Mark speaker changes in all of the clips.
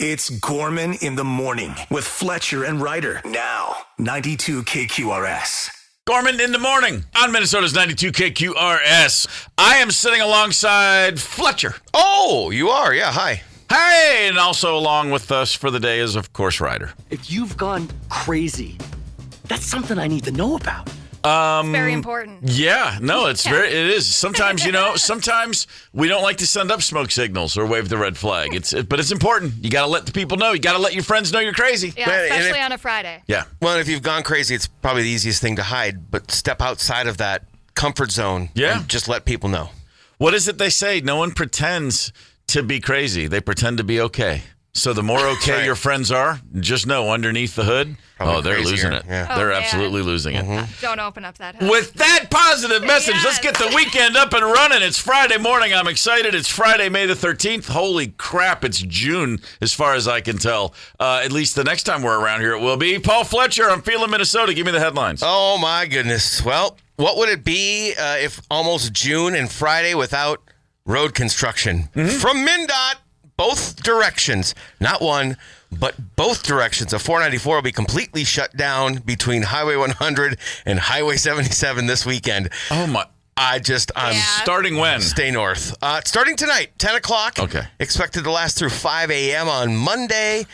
Speaker 1: It's Gorman in the morning with Fletcher and Ryder. Now, 92 KQRS.
Speaker 2: Gorman in the morning on Minnesota's 92 KQRS. I am sitting alongside Fletcher.
Speaker 3: Oh, you are? Yeah, hi.
Speaker 2: Hey, and also along with us for the day is, of course, Ryder.
Speaker 4: If you've gone crazy, that's something I need to know about.
Speaker 5: It's very important.
Speaker 2: Yeah, no, it is. Sometimes, sometimes we don't like to send up smoke signals or wave the red flag. But it's important. You got to let the people know. You got to let your friends know you're crazy.
Speaker 5: Yeah, especially on a Friday.
Speaker 2: Yeah.
Speaker 3: Well, if you've gone crazy, it's probably the easiest thing to hide, but step outside of that comfort zone and just let people know.
Speaker 2: What is it they say? No one pretends to be crazy. They pretend to be okay. So the more okay your friends are, just know underneath the hood, they're
Speaker 3: crazier.
Speaker 2: losing it.
Speaker 3: Yeah.
Speaker 2: They're absolutely losing it.
Speaker 5: Don't open up that hood.
Speaker 2: With that positive message, let's get the weekend up and running. It's Friday morning. I'm excited. It's Friday, May the 13th. Holy crap, it's June as far as I can tell. At least the next time we're around here, it will be. Paul Fletcher, I'm feeling Minnesota. Give me the headlines.
Speaker 3: Oh, my goodness. Well, what would it be if almost June and Friday without road construction? From MnDOT. Both directions, not one, but both directions of 494 will be completely shut down between Highway 100 and Highway 77 this weekend.
Speaker 2: Oh, my.
Speaker 3: I'm
Speaker 2: starting when?
Speaker 3: Stay north. Starting tonight, 10 o'clock.
Speaker 2: Okay.
Speaker 3: Expected to last through 5 a.m. on Monday.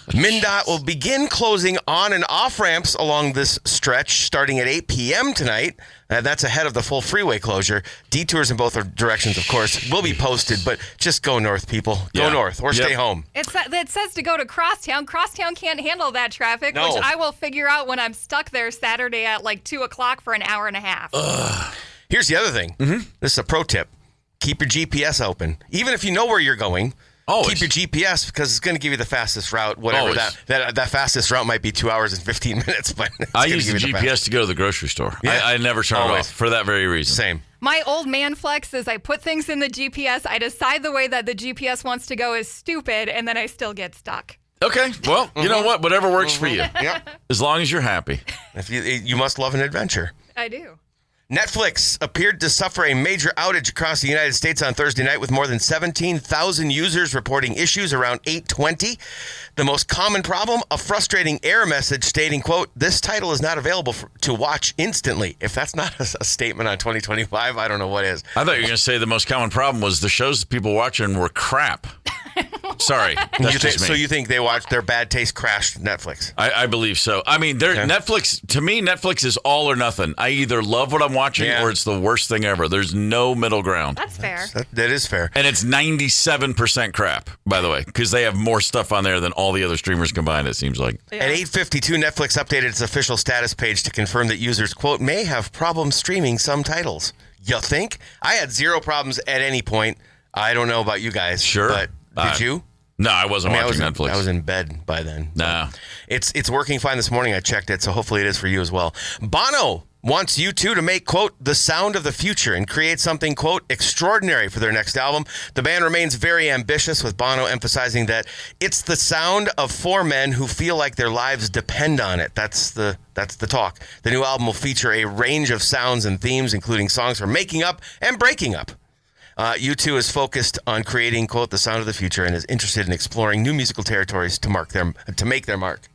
Speaker 3: MnDOT will begin closing on and off ramps along this stretch starting at 8 p.m. tonight. That's ahead of the full freeway closure. Detours in both directions, of course, will be posted, but just go north, people. Go north or stay home.
Speaker 5: It says to go to Crosstown. Crosstown can't handle that traffic,
Speaker 3: No.
Speaker 5: which I will figure out when I'm stuck there Saturday at like 2 o'clock for an hour and a half.
Speaker 3: Here's the other thing. This is a pro tip. Keep your GPS open. Even if you know where you're going,
Speaker 2: Always.
Speaker 3: keep your GPS because it's going to give you the fastest route. Whatever that fastest route might be 2 hours and 15 minutes. But
Speaker 2: I use the GPS to go to the grocery store.
Speaker 3: Yeah.
Speaker 2: I never turn it off for that very reason.
Speaker 3: Same.
Speaker 5: My old man flex is I put things in the GPS, I decide the way that the GPS wants to go is stupid, and then I still get stuck.
Speaker 2: Okay, well, you know what? Whatever works for you.
Speaker 3: Yeah.
Speaker 2: As long as you're happy.
Speaker 3: If you must love an adventure.
Speaker 5: I do.
Speaker 3: Netflix appeared to suffer a major outage across the United States on Thursday night with more than 17,000 users reporting issues around 8:20. The most common problem, a frustrating error message stating, quote, "This title is not available to watch instantly." If that's not a statement on 2025, I don't know what is.
Speaker 2: I thought you were going to say the most common problem was the shows that people watching were crap. Sorry. That's just me.
Speaker 3: So you think they watched their bad taste crashed Netflix?
Speaker 2: I believe so. I mean, Netflix, to me, Netflix is all or nothing. I either love what I'm watching or it's the worst thing ever. There's no middle ground.
Speaker 5: That's fair.
Speaker 3: That is fair.
Speaker 2: And it's 97% crap, by the way, because they have more stuff on there than all the other streamers combined, it seems like.
Speaker 3: At 8:52, Netflix updated its official status page to confirm that users, quote, may have problems streaming some titles. You think? I had zero problems at any point. I don't know about you guys.
Speaker 2: Sure.
Speaker 3: But did you?
Speaker 2: No, I wasn't watching Netflix.
Speaker 3: I was in bed by then.
Speaker 2: No.
Speaker 3: It's working fine this morning. I checked it, so hopefully it is for you as well. Bono wants U2 to make, quote, the sound of the future and create something, quote, extraordinary for their next album. The band remains very ambitious, with Bono emphasizing that it's the sound of four men who feel like their lives depend on it. That's the talk. The new album will feature a range of sounds and themes, including songs for making up and breaking up. U2 is focused on creating, quote, the sound of the future and is interested in exploring new musical territories to make their mark.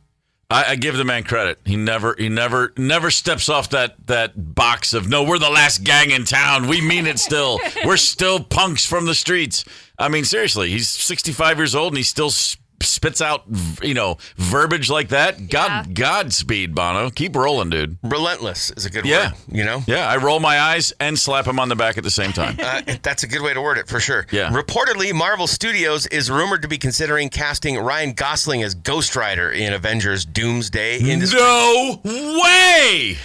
Speaker 2: I give the man credit. He never steps off that box of, no, we're the last gang in town. We mean it still. We're still punks from the streets. I mean, seriously, he's 65 years old and he still spits out, verbiage like that. Godspeed, Bono. Keep rolling, dude.
Speaker 3: Relentless is a good word,
Speaker 2: Yeah, I roll my eyes and slap him on the back at the same time.
Speaker 3: That's a good way to word it, for sure.
Speaker 2: Yeah.
Speaker 3: Reportedly, Marvel Studios is rumored to be considering casting Ryan Gosling as Ghost Rider in Avengers Doomsday.
Speaker 2: No way!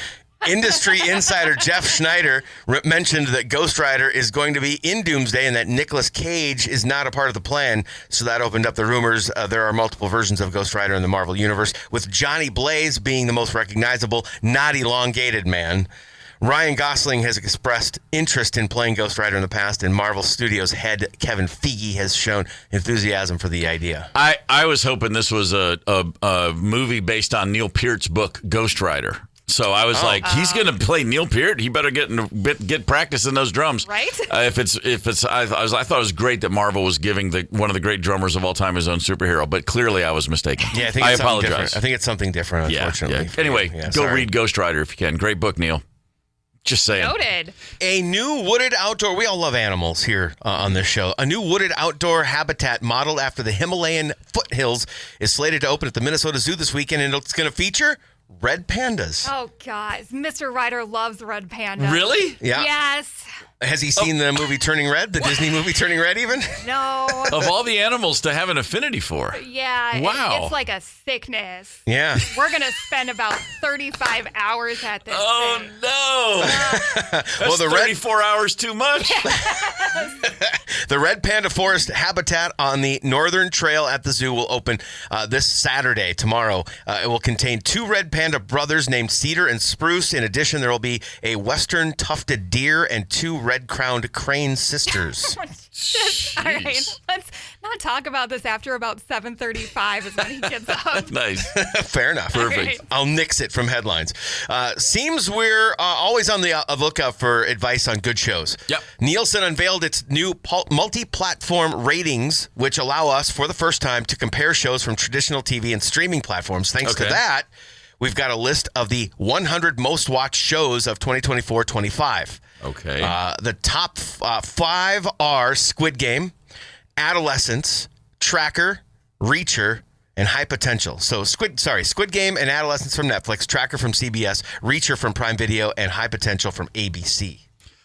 Speaker 3: Industry insider Jeff Schneider mentioned that Ghost Rider is going to be in Doomsday and that Nicolas Cage is not a part of the plan. So that opened up the rumors. There are multiple versions of Ghost Rider in the Marvel Universe, with Johnny Blaze being the most recognizable, not elongated man. Ryan Gosling has expressed interest in playing Ghost Rider in the past, and Marvel Studios head Kevin Feige has shown enthusiasm for the idea.
Speaker 2: I was hoping this was a movie based on Neil Peart's book, Ghost Rider. So I was like, he's going to play Neil Peart. He better get practice in those drums,
Speaker 5: Right?
Speaker 2: I thought it was great that Marvel was giving one of the great drummers of all time his own superhero, but clearly I was mistaken.
Speaker 3: Yeah, I think it's
Speaker 2: apologize.
Speaker 3: Different. I think it's something different. Unfortunately.
Speaker 2: Yeah. Anyway, go read Ghost Rider if you can. Great book, Neil. Just saying.
Speaker 5: Noted.
Speaker 3: A new wooded outdoor, we all love animals here on this show. A new wooded outdoor habitat modeled after the Himalayan foothills is slated to open at the Minnesota Zoo this weekend, and it's going to feature red pandas.
Speaker 5: Oh, guys. Mr. Ryder loves red panda.
Speaker 2: Really?
Speaker 3: Yeah.
Speaker 5: Yes.
Speaker 3: Has he seen the movie Turning Red, the Disney movie Turning Red even?
Speaker 5: No.
Speaker 2: Of all the animals to have an affinity for.
Speaker 5: Yeah.
Speaker 2: Wow.
Speaker 5: It's like a sickness.
Speaker 3: Yeah.
Speaker 5: We're going to spend about 35 hours at this
Speaker 2: Oh,
Speaker 5: thing.
Speaker 2: no. That's
Speaker 3: Well, the
Speaker 2: 34 hours too much.
Speaker 3: The red panda forest habitat on the Northern Trail at the zoo will open this Saturday, tomorrow. It will contain 2 red panda brothers named Cedar and Spruce. In addition, there will be a western tufted deer and 2 red-crowned crane sisters.
Speaker 5: All right. Let's not talk about this after about 7:35 is when he gets up.
Speaker 2: Nice.
Speaker 3: Fair enough.
Speaker 2: Perfect.
Speaker 5: Right.
Speaker 3: I'll nix it from headlines. Seems we're always on the lookout for advice on good shows.
Speaker 2: Yep.
Speaker 3: Nielsen unveiled its new multi-platform ratings, which allow us, for the first time, to compare shows from traditional TV and streaming platforms. Thanks to
Speaker 2: Okay.
Speaker 3: that, we've got a list of the 100 most watched shows of 2024-25.
Speaker 2: Okay.
Speaker 3: The top 5 are Squid Game, Adolescence, Tracker, Reacher, and High Potential. So Squid Game and Adolescence from Netflix, Tracker from CBS, Reacher from Prime Video, and High Potential from ABC.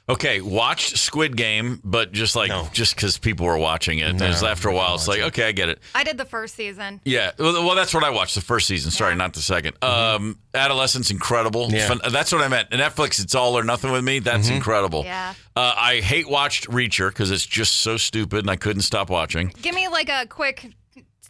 Speaker 2: Okay, watched Squid Game, but just because people were watching it.
Speaker 3: No,
Speaker 2: And after a while, it's like, okay, I get it.
Speaker 5: I did the first season.
Speaker 2: Yeah, well, that's what I watched, the first season. Sorry, not the second. Adolescence, incredible.
Speaker 3: Yeah.
Speaker 2: That's what I meant. Netflix, it's all or nothing with me. That's incredible.
Speaker 5: Yeah.
Speaker 2: I hate watched Reacher because it's just so stupid and I couldn't stop watching.
Speaker 5: Give me like a quick,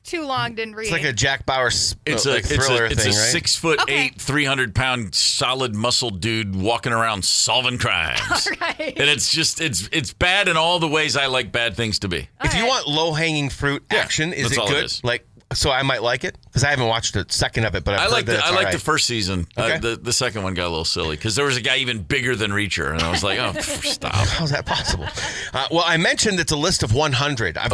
Speaker 5: too long, didn't read.
Speaker 3: It's like a Jack Bauer
Speaker 2: It's
Speaker 3: thriller
Speaker 2: a
Speaker 3: thing, right?
Speaker 2: 6'8",
Speaker 5: Okay.
Speaker 2: 300-pound solid muscle dude walking around solving crimes.
Speaker 5: Right.
Speaker 2: And it's bad in all the ways I like bad things to be.
Speaker 3: If you want low-hanging fruit action, is
Speaker 2: that's
Speaker 3: it
Speaker 2: all
Speaker 3: good?
Speaker 2: it is.
Speaker 3: So I might like it because I haven't watched a second of it, but I've heard that it's
Speaker 2: I
Speaker 3: all
Speaker 2: like
Speaker 3: right.
Speaker 2: the first season.
Speaker 3: Okay.
Speaker 2: The second one got a little silly because there was a guy even bigger than Reacher, and I was like, oh, stop.
Speaker 3: How's that possible? Well, I mentioned it's a list of 100. I've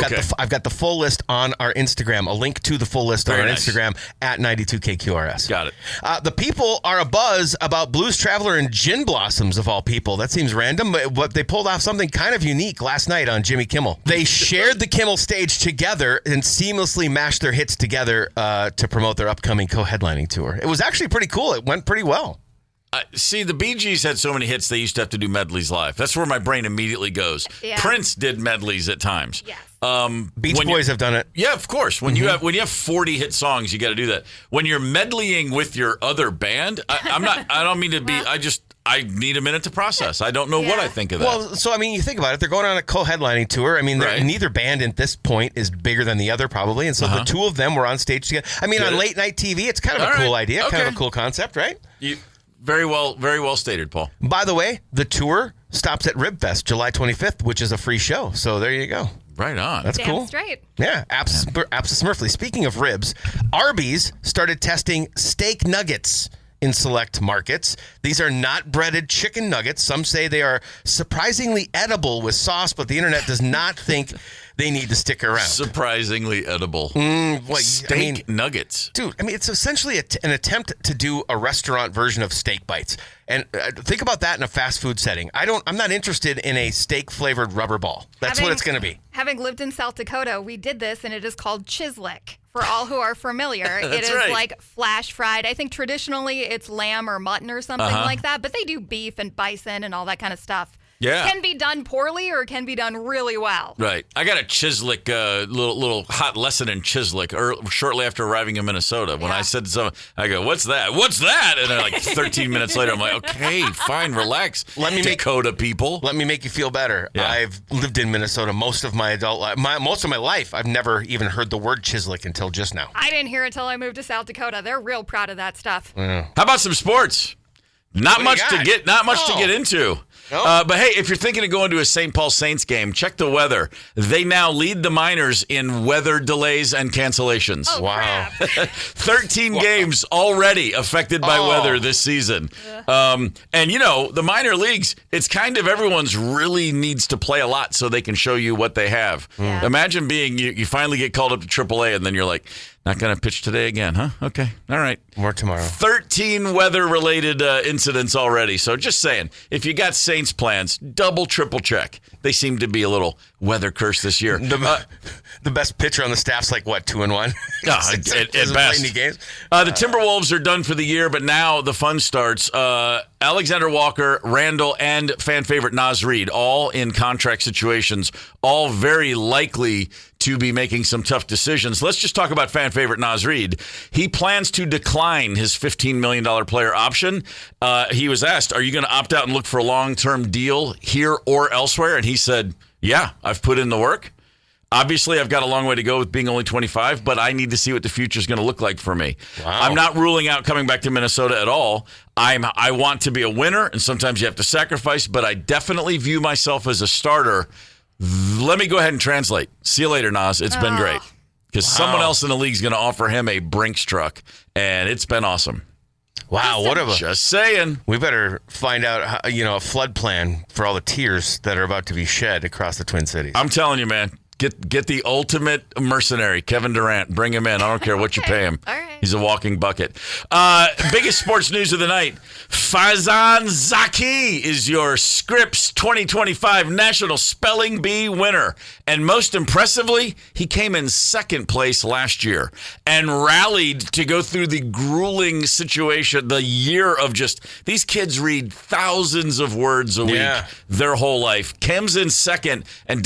Speaker 3: got the full list on our Instagram. A link to the full list on
Speaker 2: Very
Speaker 3: our
Speaker 2: nice.
Speaker 3: Instagram at 92KQRS.
Speaker 2: Got it.
Speaker 3: The people are abuzz about Blues Traveler and Gin Blossoms of all people. That seems random, but they pulled off something kind of unique last night on Jimmy Kimmel. They shared the Kimmel stage together and seamlessly mashed their hits together to promote their upcoming co-headlining tour. It was actually pretty cool. It went pretty well.
Speaker 2: See, the Bee Gees had so many hits they used to have to do medleys live. That's where my brain immediately goes.
Speaker 5: Yeah.
Speaker 2: Prince did medleys at times.
Speaker 5: Yes.
Speaker 3: Beach Boys have done it.
Speaker 2: Yeah, of course. When you have 40 hit songs, you got to do that. When you're medleying with your other band, I don't mean to be. I need a minute to process. I don't know what I think of that.
Speaker 3: Well, so, I mean, you think about it. They're going on a co-headlining tour. I mean,
Speaker 2: Right.
Speaker 3: neither band at this point is bigger than the other, probably. And so the two of them were on stage together. I mean,
Speaker 2: Get
Speaker 3: on
Speaker 2: it.
Speaker 3: late night TV, it's kind of
Speaker 2: All
Speaker 3: a cool
Speaker 2: right.
Speaker 3: idea, kind of
Speaker 2: Okay.
Speaker 3: a cool concept, right?
Speaker 2: Very well stated, Paul.
Speaker 3: By the way, the tour stops at Ribfest July 25th, which is a free show. So there you go.
Speaker 2: Right on.
Speaker 3: That's
Speaker 5: Damn
Speaker 3: cool.
Speaker 5: straight.
Speaker 3: Yeah, Apps Smurfly. Speaking of ribs, Arby's started testing steak nuggets in select markets. These are not breaded chicken nuggets. Some say they are surprisingly edible with sauce, but the internet does not think they need to stick around.
Speaker 2: Surprisingly edible.
Speaker 3: Steak
Speaker 2: nuggets.
Speaker 3: Dude, I mean, it's essentially an attempt to do a restaurant version of steak bites. And think about that in a fast food setting. I'm not interested in a steak-flavored rubber ball. That's what it's going to be.
Speaker 5: Having lived in South Dakota, we did this, and it is called chislick. For all who are familiar, it is
Speaker 2: right.
Speaker 5: like flash fried. I think traditionally it's lamb or mutton or something like that, but they do beef and bison and all that kind of stuff.
Speaker 2: Yeah.
Speaker 5: Can be done poorly or can be done really well.
Speaker 2: Right. I got a Chislick, little hot lesson in Chislick shortly after arriving in Minnesota. When I said to someone, I go, what's that? What's that? And then like 13 minutes later, I'm like, okay, fine, relax. Dakota people.
Speaker 3: Let me make you feel better.
Speaker 2: Yeah.
Speaker 3: I've lived in Minnesota most of my adult life. Most of my life, I've never even heard the word chislick until just now.
Speaker 5: I didn't hear it until I moved to South Dakota. They're real proud of that stuff.
Speaker 2: How about some sports? Not
Speaker 3: What
Speaker 2: much
Speaker 3: do you got?
Speaker 2: Not much to get into.
Speaker 3: No?
Speaker 2: But hey, if you're thinking of going to a St. Paul Saints game, check the weather. They now lead the minors in weather delays and cancellations.
Speaker 5: Oh,
Speaker 3: Wow.
Speaker 5: crap.
Speaker 2: 13 games already affected by weather this season. And, the minor leagues, it's kind of everyone's really needs to play a lot so they can show you what they have.
Speaker 5: Yeah.
Speaker 2: Imagine being, you finally get called up to AAA and then you're like, not going to pitch today again, huh? Okay. All right.
Speaker 3: More tomorrow.
Speaker 2: 13 weather-related incidents already. So just saying, if you got Saints plans, double, triple check. They seem to be a little weather cursed this year.
Speaker 3: The best pitcher on the staff's like, what, 2-1?
Speaker 2: At
Speaker 3: Doesn't
Speaker 2: best.
Speaker 3: play any games.
Speaker 2: The Timberwolves are done for the year, but now the fun starts. Alexander Walker, Randall, and fan favorite Naz Reid, all in contract situations, all very likely to be making some tough decisions. Let's just talk about fan favorite Naz Reid. He plans to decline his $15 million player option. He was asked, are you going to opt out and look for a long-term deal here or elsewhere? And he said, yeah, I've put in the work. Obviously, I've got a long way to go with being only 25, but I need to see what the future is going to look like for me.
Speaker 3: Wow.
Speaker 2: I'm not ruling out coming back to Minnesota at all. I want to be a winner, and sometimes you have to sacrifice, but I definitely view myself as a starter. Let me go ahead and translate. See you later, Nas. It's been great. Because someone else in the league is going to offer him a Brinks truck, and it's been awesome.
Speaker 3: Wow, what a...
Speaker 2: Just saying.
Speaker 3: We better find out, a flood plan for all the tears that are about to be shed across the Twin Cities.
Speaker 2: I'm telling you, man. Get the ultimate mercenary, Kevin Durant. Bring him in. I don't care what you pay him.
Speaker 5: All right.
Speaker 2: He's a walking bucket. Biggest sports news of the night. Faizan Zaki is your Scripps 2025 National Spelling Bee winner. And most impressively, he came in second place last year and rallied to go through the grueling situation, the year of just, these kids read thousands of words a week their whole life. Comes in second and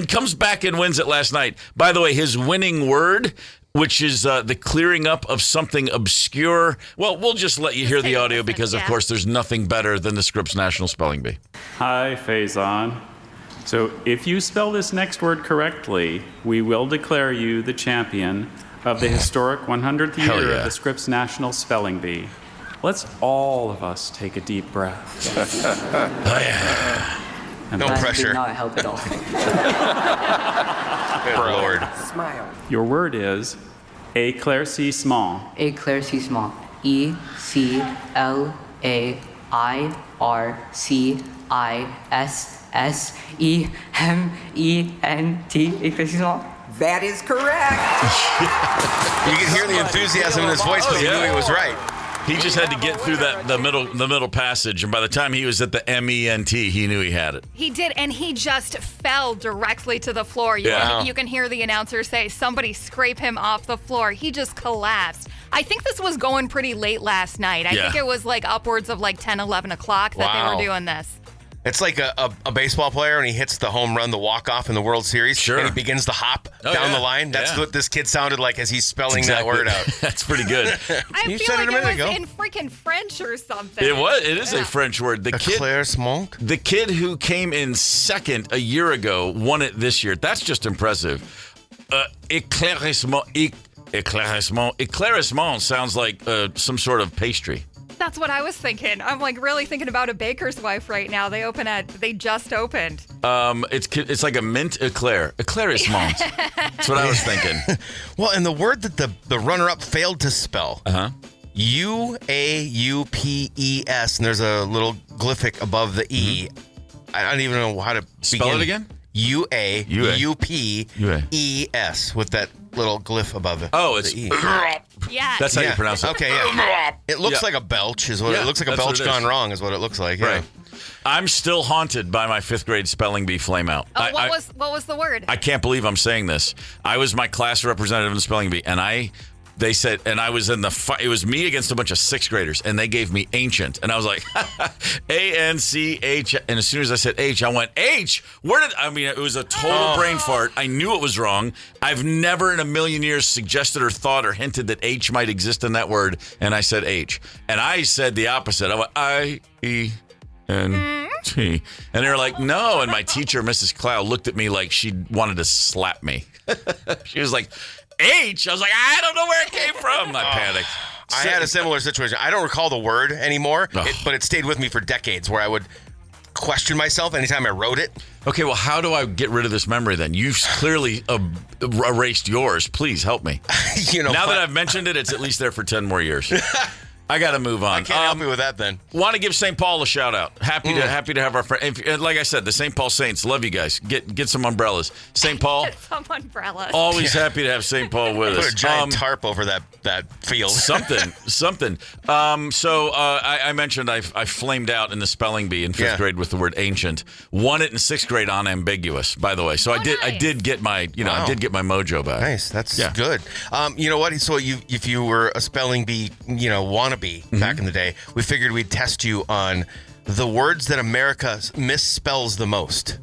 Speaker 2: comes back and wins it last night. By the way, his winning word, which is the clearing up of something obscure. Well, we'll just let you hear the audio because, of course, there's nothing better than the Scripps National Spelling Bee.
Speaker 6: Hi, Faison. So if you spell this next word correctly, we will declare you the champion of the historic 100th year of the Scripps National Spelling Bee. Let's all of us take a deep breath.
Speaker 3: No pressure.
Speaker 7: Did not help at all.
Speaker 3: Good Lord.
Speaker 7: Smile.
Speaker 6: Your word is éclaircissement.
Speaker 7: Éclaircissement. E-C-L-A-I-R-C-I-S-S-E-M-E-N-T. Éclaircissement.
Speaker 8: That is correct.
Speaker 3: You can hear the enthusiasm in his voice because he knew he was right.
Speaker 2: He just had to get through the middle passage, and by the time he was at the M-E-N-T, he knew he had it.
Speaker 5: He did, and he just fell directly to the floor. You can hear the announcer say, somebody scrape him off the floor. He just collapsed. I think this was going pretty late last night. I think it was like upwards of like 10, 11 o'clock that they were doing this.
Speaker 3: It's like a baseball player and he hits the home run, the walk-off in the World Series.
Speaker 2: Sure.
Speaker 3: And he begins to hop down the line. That's what this kid sounded like as he's spelling that word out.
Speaker 2: That's pretty good.
Speaker 5: I
Speaker 3: You
Speaker 5: feel
Speaker 3: said
Speaker 5: like
Speaker 3: it a minute
Speaker 5: was
Speaker 3: ago.
Speaker 5: in freaking French or something.
Speaker 2: It is a French word.
Speaker 3: Éclaircissement?
Speaker 2: The kid who came in second a year ago won it this year. That's just impressive. Éclaircissement sounds like some sort of pastry.
Speaker 5: That's what I was thinking. I'm like really thinking about a baker's wife right now. They just opened.
Speaker 2: It's like a mint eclair. Éclaircissement. That's what I was thinking.
Speaker 3: Well, and the word that the runner-up failed to spell. U-A-U-P-E-S, and there's a little glyphic above the E. I don't even know how to
Speaker 2: Spell
Speaker 3: begin.
Speaker 2: it again?
Speaker 3: U-A-U-P-E-S with that little glyph above it.
Speaker 2: Oh, it's...
Speaker 3: the E.
Speaker 5: Yeah.
Speaker 2: That's how you pronounce it.
Speaker 3: Okay, yeah. It looks like a belch is what it looks like. A
Speaker 2: that's what
Speaker 3: belch
Speaker 2: it is.
Speaker 3: gone wrong is what it looks like. Yeah.
Speaker 2: Right. I'm still haunted by my 5th grade spelling bee flameout.
Speaker 5: Oh, what was the word?
Speaker 2: I can't believe I'm saying this. I was my class representative in the spelling bee, and they said, and I was in the fight. It was me against a bunch of 6th graders, and they gave me ancient, and I was like, A-N-C-H, and as soon as I said H, I went, H? It was a total brain fart. I knew it was wrong. I've never in a million years suggested or thought or hinted that H might exist in that word, and I said H. And I said the opposite. I went I-E-N-T. And they were like, no, and my teacher, Mrs. Clow, looked at me like she wanted to slap me. She was like, H? I was like, I don't know where it came from. I panicked.
Speaker 3: I had a similar situation. I don't recall the word anymore, but it stayed with me for decades where I would question myself anytime I wrote it.
Speaker 2: Okay, well, how do I get rid of this memory then? You've clearly erased yours. Please help me. Now that I've mentioned it, it's at least there for 10 more years. I got to move on.
Speaker 3: I can't help you with that then.
Speaker 2: Want to give St. Paul a shout out. Happy to have our friend. Like I said, the St. Paul Saints. Love you guys. Get some umbrellas. St. Paul.
Speaker 5: Get some umbrellas.
Speaker 2: Always happy to have St. Paul with us.
Speaker 3: Put a giant tarp over that field.
Speaker 2: Something. So I mentioned I flamed out in the spelling bee in 5th grade with the word ancient. Won it in 6th grade on ambiguous, by the way. So I did get my I did get my mojo back.
Speaker 3: Nice. That's good. You know what? So if you were a spelling bee, wannabe back in the day, we figured we'd test you on the words that America misspells the most.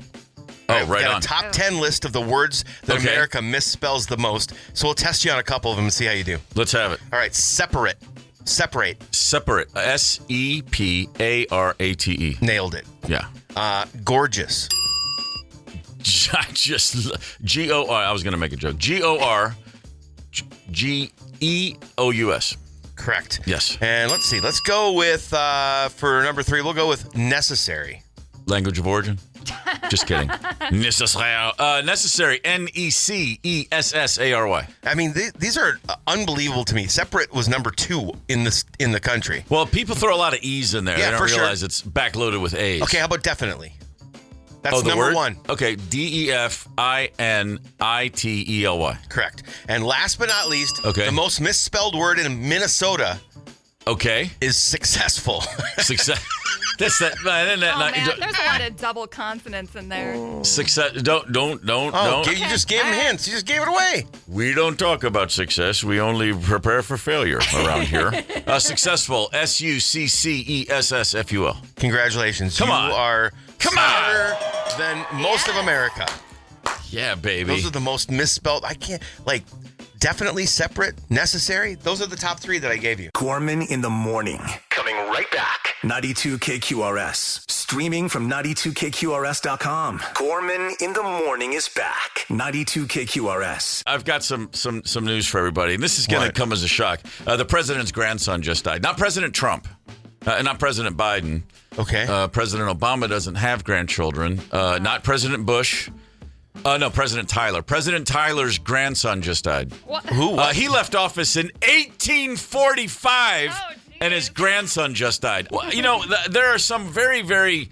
Speaker 2: Right
Speaker 3: got
Speaker 2: on.
Speaker 3: a top 10 list of the words that America misspells the most. So we'll test you on a couple of them and see how you do.
Speaker 2: Let's have it.
Speaker 3: All right, separate.
Speaker 2: Separate. Separate.
Speaker 3: Nailed it.
Speaker 2: Yeah.
Speaker 3: Gorgeous.
Speaker 2: G-O-R. I was going to make a joke. G-O-R-G-E-O-U-S.
Speaker 3: Correct.
Speaker 2: Yes.
Speaker 3: And let's see. Let's go with, for number 3, we'll go with necessary.
Speaker 2: Language of origin? Just kidding. Necessary. Necessary.
Speaker 3: I mean, these are unbelievable to me. Separate was number 2 in the country.
Speaker 2: Well, people throw a lot of E's in there.
Speaker 3: Yeah,
Speaker 2: they don't realize it's backloaded with A's.
Speaker 3: Okay, how about definitely? That's number
Speaker 2: word?
Speaker 3: 1.
Speaker 2: Okay, DEFINITELY.
Speaker 3: Correct. And last but not least,
Speaker 2: the
Speaker 3: most misspelled word in Minnesota is successful.
Speaker 2: Success. That's that.
Speaker 5: Man, there's a lot of double consonants in there.
Speaker 2: Success. Don't.
Speaker 3: You just gave him hints. You just gave it away.
Speaker 2: We don't talk about success. We only prepare for failure around here. Successful. SUCCESSFUL.
Speaker 3: Congratulations.
Speaker 2: Come on.
Speaker 3: You are smarter than most of America.
Speaker 2: Yeah, baby.
Speaker 3: Those are the most misspelled. I can't, definitely, separate, necessary. Those are the top 3 that I gave you.
Speaker 1: Gorman in the morning. Coming right back. 92 KQRS. Streaming from 92KQRS.com. Gorman in the morning is back. 92 KQRS.
Speaker 2: I've got some news for everybody. And this is going to come as a shock. The president's grandson just died. Not President Trump. Not President Biden.
Speaker 3: Okay.
Speaker 2: President Obama doesn't have grandchildren. Not President Bush. No, President Tyler. President Tyler's grandson just died.
Speaker 5: What?
Speaker 3: Who?
Speaker 2: He left office in 1845, and his grandson just died. Well, there are some very, very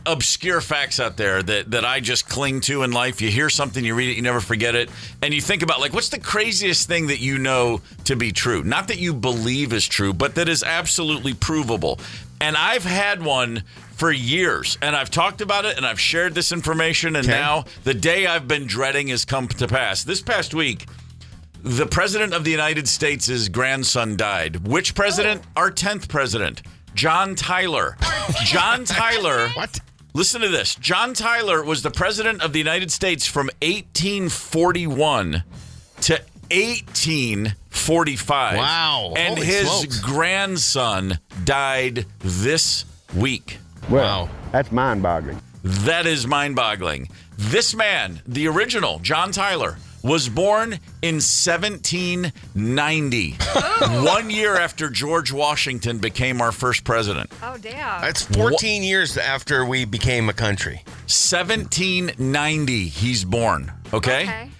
Speaker 2: obscure facts out there that I just cling to in life. You hear something, you read it, you never forget it, and you think about, what's the craziest thing that you know to be true? Not that you believe is true, but that is absolutely provable. And I've had one for years, and I've talked about it, and I've shared this information, and now the day I've been dreading has come to pass. This past week, the President of the United States' grandson died. Which president? Our 10th president, John Tyler. John Tyler.
Speaker 3: What?
Speaker 2: Listen to this. John Tyler was the President of the United States from 1841 to 1845.
Speaker 3: Wow.
Speaker 2: And
Speaker 3: Holy
Speaker 2: his
Speaker 3: smokes.
Speaker 2: grandson died this week.
Speaker 8: Well, that's mind-boggling.
Speaker 2: That is mind-boggling. This man, the original John Tyler, was born in 1790, 1 year after George Washington became our first president.
Speaker 5: Oh, damn.
Speaker 3: That's 14 years after we became a country.
Speaker 2: 1790, he's born. Okay.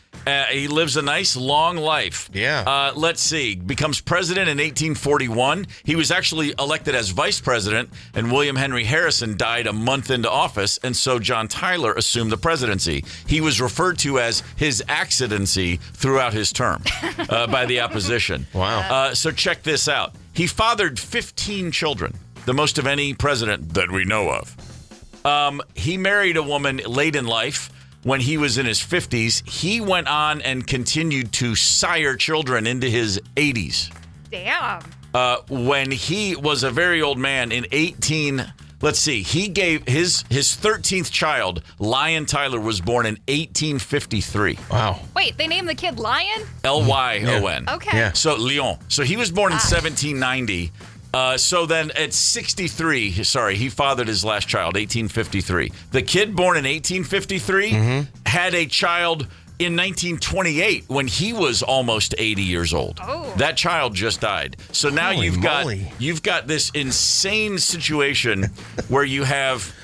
Speaker 2: He lives a nice long life.
Speaker 3: Yeah.
Speaker 2: Let's see. Becomes president in 1841. He was actually elected as vice president, and William Henry Harrison died a month into office, and so John Tyler assumed the presidency. He was referred to as His Accidency throughout his term by the opposition.
Speaker 3: Wow.
Speaker 2: So check this out. He fathered 15 children, the most of any president that we know of. He married a woman late in life. When he was in his 50s, he went on and continued to sire children into his 80s.
Speaker 5: Damn.
Speaker 2: When he was a very old man in he gave his 13th child, Lyon Tyler, was born in 1853.
Speaker 3: Wow.
Speaker 5: Wait, they named the kid Lion?
Speaker 2: Lyon.
Speaker 5: Okay.
Speaker 3: Yeah.
Speaker 2: So Lyon. So he was born in 1790. So then at 63, he fathered his last child, 1853. The kid born in 1853 had a child in 1928 when he was almost 80 years old.
Speaker 5: Oh.
Speaker 2: That child just died. So now
Speaker 3: Holy moly.
Speaker 2: you've got this insane situation where you have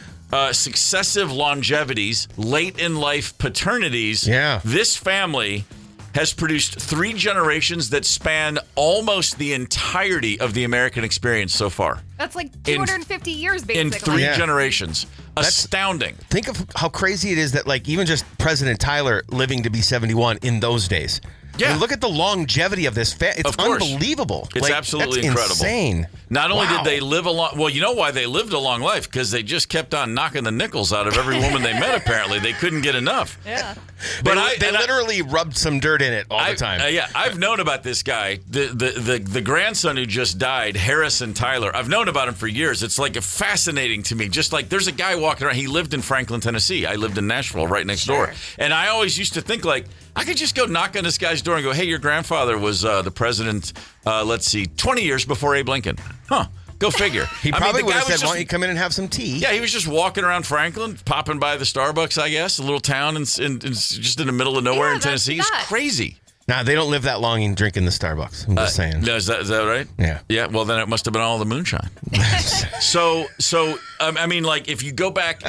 Speaker 2: successive longevities, late in life paternities.
Speaker 3: Yeah.
Speaker 2: This family has produced 3 generations that span almost the entirety of the American experience so far.
Speaker 5: That's like 250 years, basically.
Speaker 2: In 3
Speaker 3: Yeah.
Speaker 2: generations. Astounding.
Speaker 3: Think of how crazy it is that, like, even just President Tyler living to be 71 in those days.
Speaker 2: Yeah.
Speaker 3: I mean, look at the longevity of this. It's
Speaker 2: Of course.
Speaker 3: unbelievable.
Speaker 2: It's absolutely
Speaker 3: that's
Speaker 2: incredible.
Speaker 3: Insane.
Speaker 2: Not only
Speaker 3: Wow.
Speaker 2: did they live a long... Well, you know why they lived a long life? Because they just kept on knocking the nickels out of every woman they met, apparently. They couldn't get enough.
Speaker 5: Yeah.
Speaker 2: But
Speaker 3: they literally rubbed some dirt in it all the time.
Speaker 2: I've known about this guy, the grandson who just died, Harrison Tyler. I've known about him for years. It's like fascinating to me. Just like there's a guy walking around. He lived in Franklin, Tennessee. I lived in Nashville, right next door. And I always used to think, like, I could just go knock on this guy's door and go, hey, your grandfather was the president, 20 years before Abe Lincoln. Huh. Go figure.
Speaker 3: He probably would have said, why don't you come in and have some tea?
Speaker 2: Yeah, he was just walking around Franklin, popping by the Starbucks, I guess, a little town just in the middle of nowhere in Tennessee. It's crazy.
Speaker 3: Nah, they don't live that long in drinking the Starbucks. I'm just saying.
Speaker 2: Is that right?
Speaker 3: Yeah.
Speaker 2: Yeah, well, then it must have been all the moonshine. So I mean, like, if you go back,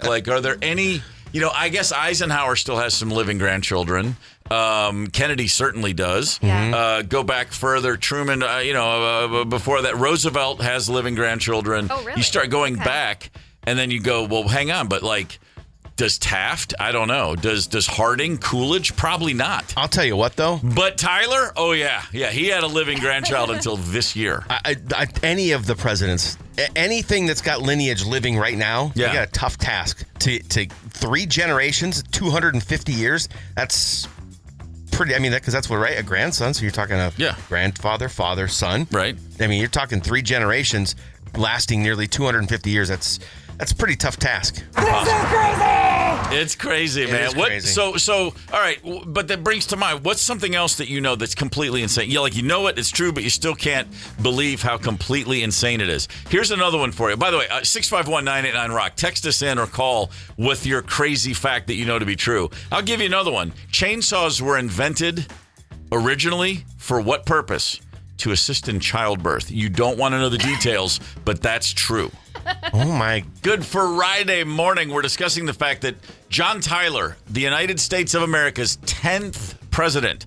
Speaker 2: like, are there any, I guess Eisenhower still has some living grandchildren. Kennedy certainly does.
Speaker 5: Yeah.
Speaker 2: Go back further, Truman, before that, Roosevelt has living grandchildren.
Speaker 5: Oh, really?
Speaker 2: You start going back, and then you go, well, hang on, but, like, does Taft? I don't know. Does Harding? Coolidge? Probably not.
Speaker 3: I'll tell you what, though.
Speaker 2: But Tyler? Oh, yeah. Yeah, he had a living grandchild until this year.
Speaker 3: Any of the presidents, anything that's got lineage living right now, they got a tough task. To 3 generations, 250 years, that's pretty, because that's what, right? A grandson, so you're talking a grandfather, father, son.
Speaker 2: Right.
Speaker 3: I mean, you're talking 3 generations lasting nearly 250 years. That's a pretty tough task.
Speaker 5: This is crazy!
Speaker 2: It's crazy, man.
Speaker 3: It is crazy.
Speaker 2: So, all right, but that brings to mind, what's something else that you know that's completely insane? Yeah, like, you know it, it's true, but you still can't believe how completely insane it is. Here's another one for you. By the way, 651-989-ROCK. Text us in or call with your crazy fact that you know to be true. I'll give you another one. Chainsaws were invented originally for what purpose? To assist in childbirth. You don't want to know the details, but that's true.
Speaker 3: Oh, my.
Speaker 2: Good Friday morning. We're discussing the fact that John Tyler, the United States of America's 10th president,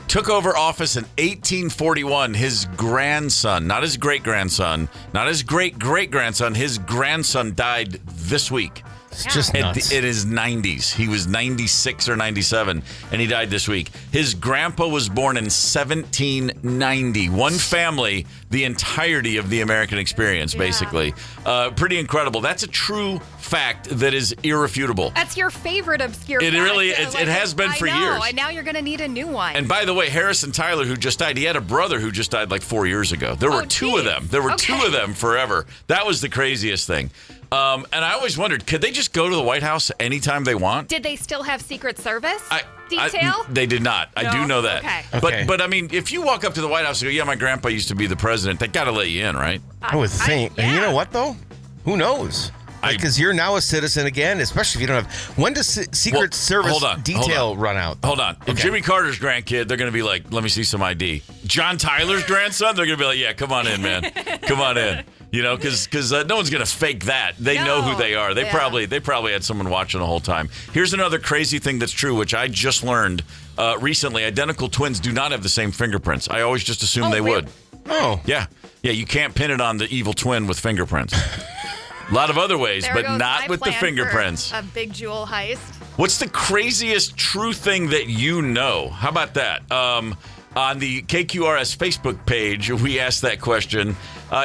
Speaker 2: took over office in 1841. His grandson, not his great-grandson, not his great-great-grandson, his grandson died this week.
Speaker 3: It's just nuts.
Speaker 2: In his 90s. He was 96 or 97, and he died this week. His grandpa was born in 1790. One family, the entirety of the American experience, basically. Pretty incredible. That's a true fact that is irrefutable.
Speaker 5: That's your favorite obscure fact.
Speaker 2: It really is. It has been for years.
Speaker 5: And now you're going to need a new one.
Speaker 2: And by the way, Harrison Tyler, who just died, he had a brother who just died like 4 years ago. There were 2 of them. There were 2 of them forever. That was the craziest thing. And I always wondered, could they just go to the White House anytime they want?
Speaker 5: Did they still have Secret Service detail?
Speaker 2: They did not. I do know that.
Speaker 5: Okay.
Speaker 2: But I mean, if you walk up to the White House and go, yeah, my grandpa used to be the president, they got to let you in, right?
Speaker 3: I would think. And you know what, though? Who knows? Because you're now a citizen again, especially if you don't have... When does Secret Service detail run out?
Speaker 2: Hold on. If Jimmy Carter's grandkid, they're going to be like, let me see some ID. John Tyler's grandson, they're going to be like, yeah, come on in, man. Come on in. Because no one's going to fake that. They know who they are. They probably had someone watching the whole time. Here's another crazy thing that's true, which I just learned recently. Identical twins do not have the same fingerprints. I always just assumed they would.
Speaker 3: Oh.
Speaker 2: Yeah. Yeah, you can't pin it on the evil twin with fingerprints. A lot of other ways, but not with the fingerprints.
Speaker 5: A big jewel heist.
Speaker 2: What's the craziest true thing that you know? How about that? On the KQRS Facebook page, we asked that question.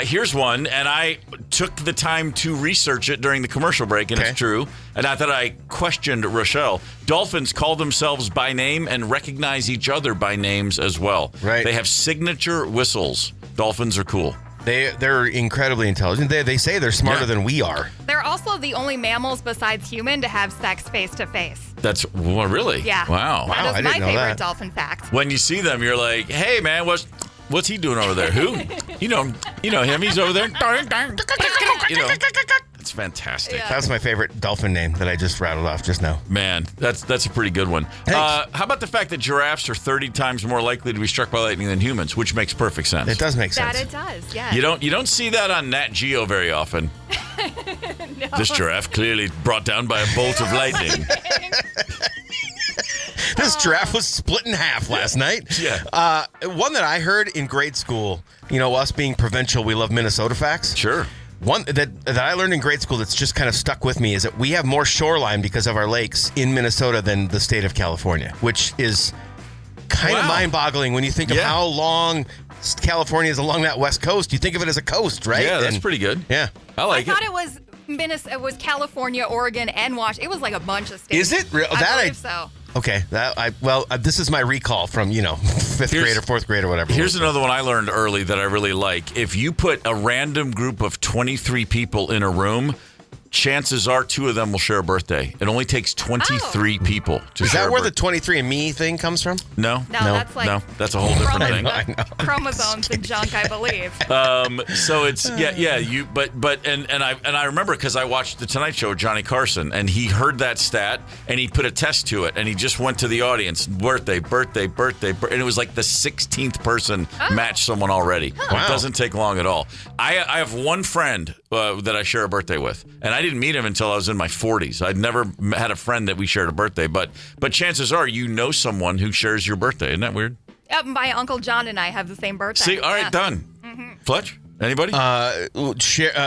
Speaker 2: Here's one, and I took the time to research it during the commercial break, and it's true. And I thought I questioned Rochelle. Dolphins call themselves by name and recognize each other by names as well.
Speaker 3: Right.
Speaker 2: They have signature whistles. Dolphins are cool.
Speaker 3: They're incredibly intelligent. They say they're smarter than we are.
Speaker 5: They're also the only mammals besides human to have sex face-to-face.
Speaker 2: That's really?
Speaker 5: Yeah.
Speaker 2: Wow.
Speaker 5: That is my favorite dolphin fact.
Speaker 2: When you see them, you're like, hey, man, what's he doing over there? Who? You know him. He's over there. It's fantastic.
Speaker 5: Yeah.
Speaker 3: That's my favorite dolphin name that I just rattled off just now.
Speaker 2: Man, that's a pretty good one. How about the fact that giraffes are 30 times more likely to be struck by lightning than humans, which makes perfect sense.
Speaker 3: It does make sense.
Speaker 5: That it does, yeah.
Speaker 2: You don't see that on Nat Geo very often.
Speaker 5: No.
Speaker 2: This giraffe clearly brought down by a bolt of lightning.
Speaker 3: This giraffe was split in half last night.
Speaker 2: Yeah.
Speaker 3: One that I heard in grade school, us being provincial, we love Minnesota facts.
Speaker 2: Sure.
Speaker 3: One that I learned in grade school that's just kind of stuck with me is that we have more shoreline because of our lakes in Minnesota than the state of California, which is kind of mind-boggling when you think of how long California is along that west coast. You think of it as a coast, right?
Speaker 2: Yeah, that's pretty good.
Speaker 3: Yeah.
Speaker 2: I
Speaker 5: thought it was it was California, Oregon, and Washington. It was like a bunch of states.
Speaker 3: Is it?
Speaker 5: I believe so.
Speaker 3: Okay. This is my recall from, fifth grade or fourth grade or whatever.
Speaker 2: Here's another one I learned early that I really like. If you put a random group of 23 people in a room, chances are 2 of them will share a birthday. It only takes 23 people to share.
Speaker 3: Is that where the 23andMe thing comes from?
Speaker 2: No,
Speaker 5: that's like
Speaker 2: that's a whole different thing.
Speaker 3: I know.
Speaker 5: Chromosomes and junk, I believe.
Speaker 2: So it's I remember because I watched the Tonight Show with Johnny Carson, and he heard that stat and he put a test to it, and he just went to the audience, birthday, and it was like the 16th person matched someone already.
Speaker 3: Wow.
Speaker 2: It doesn't take long at all. I have one friend that I share a birthday with, and I didn't meet him until I was in my 40s. I'd never had a friend that we shared a birthday, but chances are someone who shares your birthday. Isn't that weird?
Speaker 5: My Uncle John and I have the same birthday.
Speaker 2: See, all right, done. Mm-hmm. Fletch, anybody?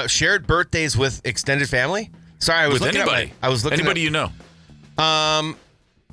Speaker 3: Shared birthdays with extended family? Sorry, I was
Speaker 2: with
Speaker 3: looking
Speaker 2: anybody.
Speaker 3: I was looking
Speaker 2: anybody you know.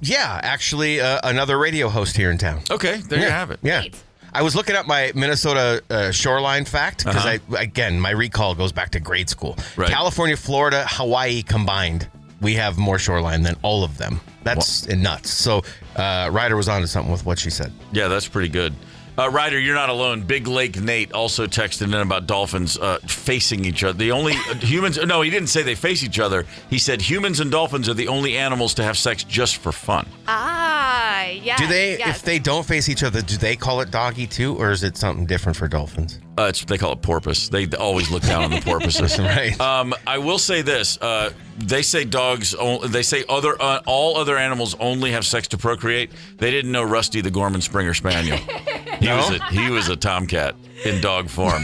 Speaker 3: Yeah, actually, another radio host here in town.
Speaker 2: Okay, there you have it.
Speaker 3: Yeah.
Speaker 5: Great.
Speaker 3: I was looking up my Minnesota shoreline fact because my recall goes back to grade school.
Speaker 2: Right.
Speaker 3: California, Florida, Hawaii combined, we have more shoreline than all of them. That's nuts. So Ryder was onto something with what she said.
Speaker 2: Yeah, that's pretty good. Ryder, you're not alone. Big Lake Nate also texted in about dolphins facing each other. The only humans... No, he didn't say they face each other. He said humans and dolphins are the only animals to have sex just for fun.
Speaker 5: Yes.
Speaker 3: Do they,
Speaker 5: yes.
Speaker 3: if they don't face each other, do they call it doggy too, or is it something different for dolphins?
Speaker 2: They call it porpoise. They always look down on the porpoises.
Speaker 3: Right.
Speaker 2: I will say this. They say all other animals only have sex to procreate. They didn't know Rusty the Gorman Springer Spaniel. He was a tomcat in dog form.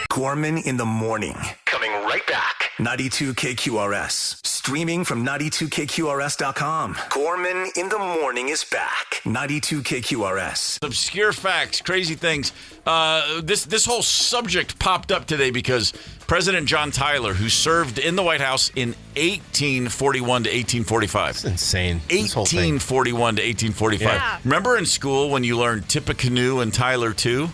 Speaker 1: Gorman in the morning. Coming right back. 92 KQRS. Streaming from 92KQRS.com. Gorman in the morning is back. 92 KQRS.
Speaker 2: Obscure facts, crazy things. This whole subject popped up today because President John Tyler, who served in the White House in 1841 to 1845.
Speaker 3: That's insane.
Speaker 2: 1841 to 1845.
Speaker 5: Yeah.
Speaker 2: Remember in school when you learned Tippecanoe and Tyler too?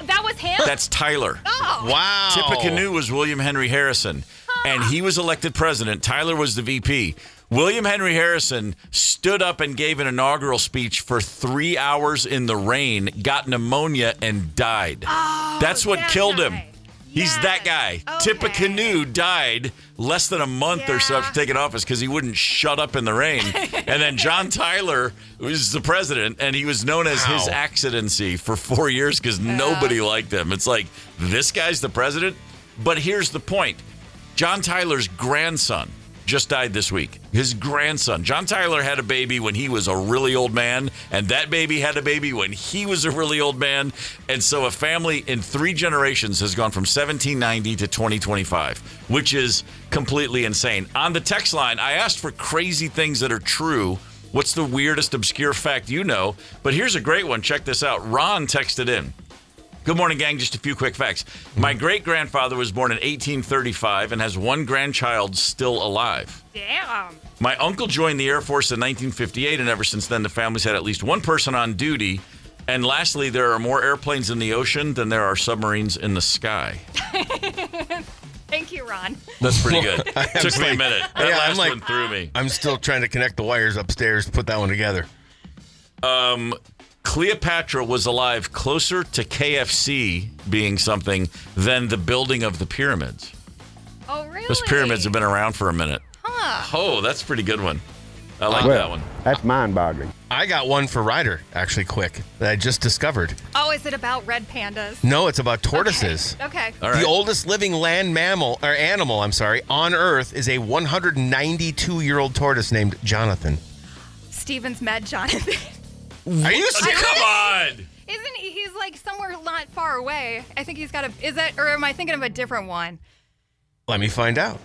Speaker 5: That was him?
Speaker 2: That's Tyler.
Speaker 5: Oh.
Speaker 3: Wow.
Speaker 2: Tippecanoe was William Henry Harrison, and he was elected president. Tyler was the VP. William Henry Harrison stood up and gave an inaugural speech for 3 hours in the rain, got pneumonia, and died.
Speaker 5: Oh,
Speaker 2: That's what killed him. He's
Speaker 5: Yes.
Speaker 2: that guy.
Speaker 5: Okay.
Speaker 2: Tippecanoe died less than a month or so after taking office because he wouldn't shut up in the rain. And then John Tyler was the president, and he was known as his accidency for 4 years because nobody liked him. It's like, this guy's the president? But here's the point. John Tyler's grandson just died this week. His grandson. John Tyler had a baby when he was a really old man, and that baby had a baby when he was a really old man. And so a family in 3 generations has gone from 1790 to 2025, which is completely insane. On the text line, I asked for crazy things that are true. What's the weirdest obscure fact you know? But here's a great one. Check this out. Ron texted in. Good morning, gang. Just a few quick facts. My great-grandfather was born in 1835 and has 1 grandchild still alive.
Speaker 5: Damn.
Speaker 2: My uncle joined the Air Force in 1958, and ever since then, the family's had at least 1 person on duty. And lastly, there are more airplanes in the ocean than there are submarines in the sky.
Speaker 5: Thank you, Ron.
Speaker 2: That's pretty good. Took me a minute. That last one threw me.
Speaker 3: I'm still trying to connect the wires upstairs, put that one together.
Speaker 2: Cleopatra was alive closer to KFC being something than the building of the pyramids.
Speaker 5: Oh, really?
Speaker 2: Those pyramids have been around for a minute.
Speaker 5: Huh.
Speaker 2: Oh, that's a pretty good one. I like that one.
Speaker 8: That's mind-boggling.
Speaker 3: I got one for Ryder, actually, quick, that I just discovered.
Speaker 5: Oh, is it about red pandas?
Speaker 3: No, it's about tortoises.
Speaker 5: Okay.
Speaker 2: All right.
Speaker 3: The oldest living land animal on Earth is a 192-year-old tortoise named Jonathan.
Speaker 5: Steven's met Jonathan.
Speaker 3: Are you serious?
Speaker 2: Come on.
Speaker 5: Isn't he? He's like somewhere not far away. I think he's got a. Is it, or am I thinking of a different one?
Speaker 3: Let me find out.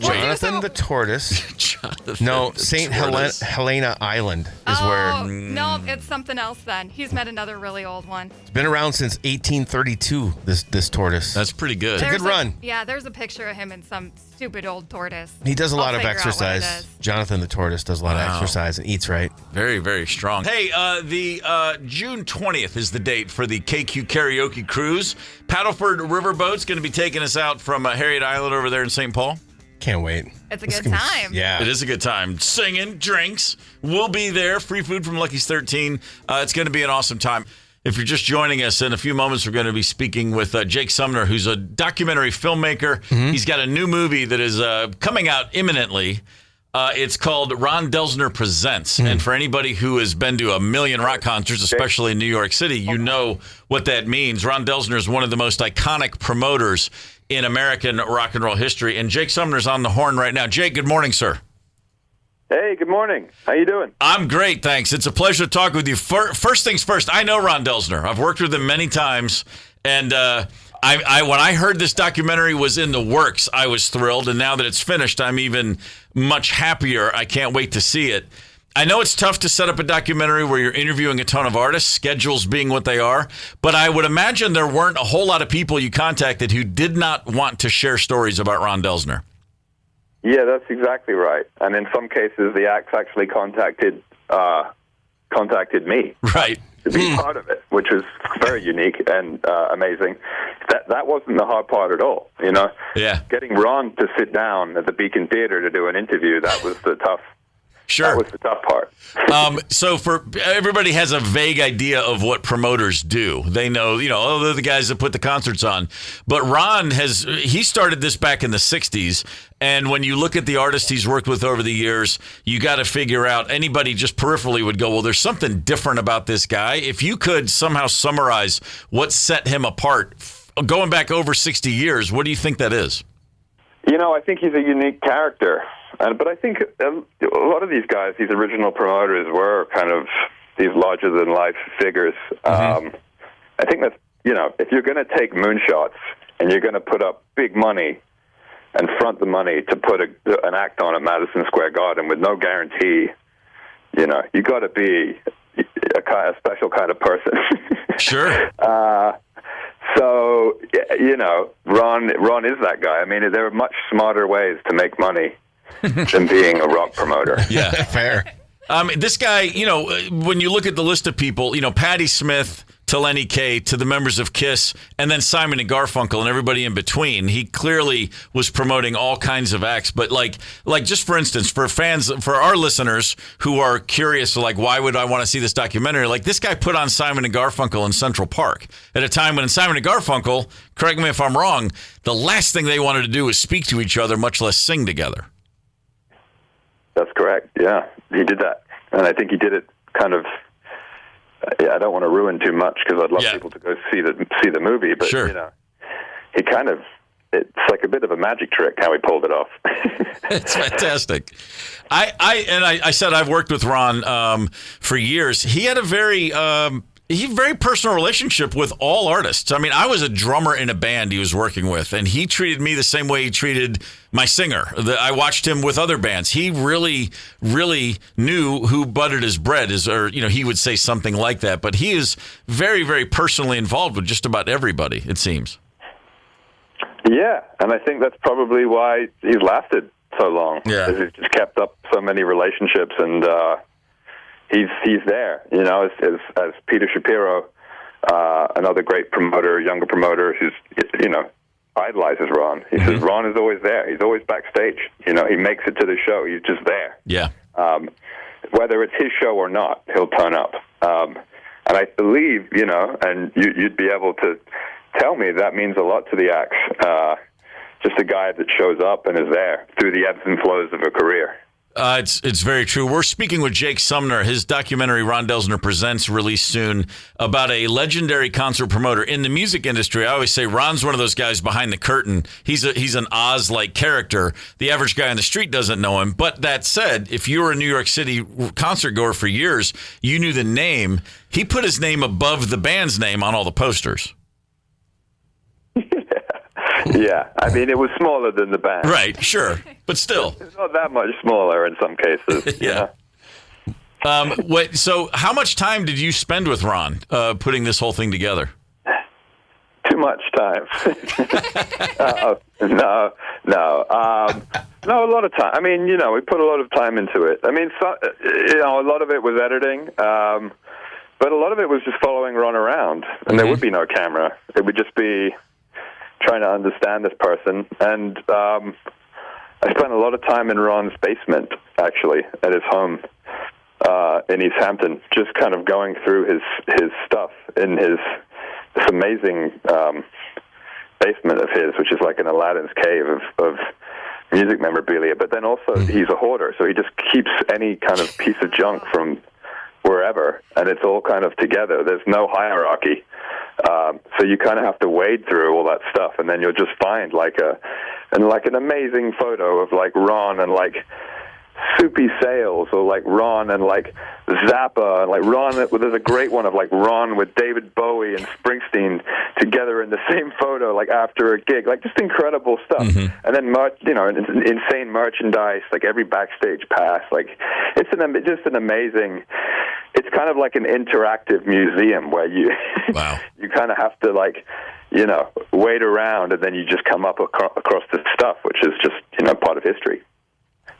Speaker 5: Well,
Speaker 3: Jonathan the tortoise.
Speaker 2: Jonathan
Speaker 3: No,
Speaker 2: the
Speaker 3: St.
Speaker 2: tortoise.
Speaker 3: Helena Island is
Speaker 5: Oh,
Speaker 3: where
Speaker 5: no, it's something else then. He's met another really old one.
Speaker 3: it's been around since 1832. This tortoise.
Speaker 2: That's pretty good.
Speaker 3: Good run.
Speaker 5: Yeah, there's a picture of him in some stupid old tortoise.
Speaker 3: He does a lot of
Speaker 5: I'll figure out what it
Speaker 3: exercise.
Speaker 5: is.
Speaker 3: Jonathan the tortoise does a lot of
Speaker 2: Wow.
Speaker 3: exercise and eats right.
Speaker 2: Very, very strong. Hey, the June 20th is the date for the KQ Karaoke Cruise. Paddleford Riverboat's going to be taking us out from Harriet Island over there in St. Paul.
Speaker 3: Can't wait.
Speaker 5: It's a
Speaker 3: This
Speaker 5: good
Speaker 3: can be-
Speaker 5: time.
Speaker 3: Yeah.
Speaker 2: It is a good time. Singing, drinks. We'll be there. Free food from Lucky's 13. It's going to be an awesome time. If you're just joining us, in a few moments, we're going to be speaking with Jake Sumner, who's a documentary filmmaker. He's got a new movie that is coming out imminently. It's called Ron Delsener Presents. And for anybody who has been to a million rock concerts, especially in New York City, you know what that means. Ron Delsener is one of the most iconic promoters in American rock and roll history. And Jake Sumner's on the horn right now. Jake, good morning, sir.
Speaker 9: Hey, good morning. How you doing?
Speaker 2: I'm great, thanks. It's a pleasure to talk with you. First things first, I know Ron Delsener. I've worked with him many times. And I when I heard this documentary was in the works, I was thrilled. And now that it's finished, I'm even much happier. I can't wait to see it. I know it's tough to set up a documentary where you're interviewing a ton of artists, schedules being what they are, but I would imagine there weren't a whole lot of people you contacted who did not want to share stories about Ron Delsener.
Speaker 9: Yeah, that's exactly right. And in some cases, the acts actually contacted me
Speaker 2: Right.
Speaker 9: to be part of it, which was very unique and amazing. That wasn't the hard part at all, you know?
Speaker 2: Yeah.
Speaker 9: Getting Ron to sit down at the Beacon Theater to do an interview, that was the tough
Speaker 2: Sure.
Speaker 9: That was the tough part.
Speaker 2: So for everybody has a vague idea of what promoters do. They know, oh, they're the guys that put the concerts on. But Ron he started this back in the 60s. And when you look at the artists he's worked with over the years, you got to figure out, anybody just peripherally would go, well, there's something different about this guy. If you could somehow summarize what set him apart, going back over 60 years, what do you think that is?
Speaker 9: I think he's a unique character. But I think a lot of these guys, these original promoters, were kind of these larger-than-life figures. I think that, if you're going to take moonshots and you're going to put up big money and front the money to put an act on at Madison Square Garden with no guarantee, you got to be a special kind of person.
Speaker 2: Sure.
Speaker 9: So, Ron is that guy. I mean, there are much smarter ways to make money than being a rock promoter.
Speaker 2: Yeah,
Speaker 3: fair.
Speaker 2: This guy, when you look at the list of people, Patti Smith to Lenny Kaye to the members of Kiss, and then Simon and Garfunkel and everybody in between, he clearly was promoting all kinds of acts. But like just for instance, for fans, for our listeners who are curious, why would I want to see this documentary? This guy put on Simon and Garfunkel in Central Park at a time when Simon and Garfunkel, correct me if I'm wrong, the last thing they wanted to do was speak to each other, much less sing together.
Speaker 9: That's correct. Yeah, he did that, and I think he did it kind of. I don't want to ruin too much because I'd love people to go see the movie, but
Speaker 2: sure.
Speaker 9: He kind of. It's like a bit of a magic trick how he pulled it off.
Speaker 2: It's fantastic. I said I've worked with Ron for years. He had a very personal relationship with all artists. I mean, I was a drummer in a band he was working with, and he treated me the same way he treated my singer. I watched him with other bands. He really, really knew who buttered his bread, he would say something like that. But he is very, very personally involved with just about everybody, it seems.
Speaker 9: Yeah, and I think that's probably why he's lasted so long.
Speaker 2: Yeah.
Speaker 9: He's just kept up so many relationships, and he's there, as Peter Shapiro, another great promoter, younger promoter, who's, idolizes Ron. He says Ron is always there. He's always backstage. He makes it to the show. He's just there.
Speaker 2: Yeah.
Speaker 9: Whether it's his show or not, he'll turn up. And I believe, and you'd be able to tell me that means a lot to the acts. Just a guy that shows up and is there through the ebbs and flows of a career.
Speaker 2: It's very true. We're speaking with Jake Sumner. His documentary, Ron Delsener Presents, released soon, about a legendary concert promoter in the music industry. I always say Ron's one of those guys behind the curtain. He's an Oz-like character. The average guy on the street doesn't know him. But that said, if you were a New York City concert goer for years, you knew the name. He put his name above the band's name on all the posters.
Speaker 9: Yeah, I mean, it was smaller than the band.
Speaker 2: Right, sure, but still.
Speaker 9: It's not that much smaller in some cases.
Speaker 2: Yeah. So how much time did you spend with Ron putting this whole thing together?
Speaker 9: Too much time. No, a lot of time. I mean, we put a lot of time into it. I mean, a lot of it was editing, but a lot of it was just following Ron around, and there would be no camera. It would just be trying to understand this person. And I spent a lot of time in Ron's basement, actually, at his home in East Hampton, just kind of going through his stuff in this amazing basement of his, which is like an Aladdin's cave of music memorabilia. But then also he's a hoarder, so he just keeps any kind of piece of junk from wherever, and it's all kind of together. There's no hierarchy. So you kind of have to wade through all that stuff, and then you'll just find like an amazing photo of like Ron and like Soupy Sales, or like Ron and like Zappa, and like Ron. There's a great one of like Ron with David Bowie and Springsteen together in the same photo, like after a gig, like just incredible stuff. And then insane merchandise, like every backstage pass. Like it's just an amazing. It's kind of like an interactive museum where you you kind of have to like wait around, and then you just come up across this stuff, which is just part of history.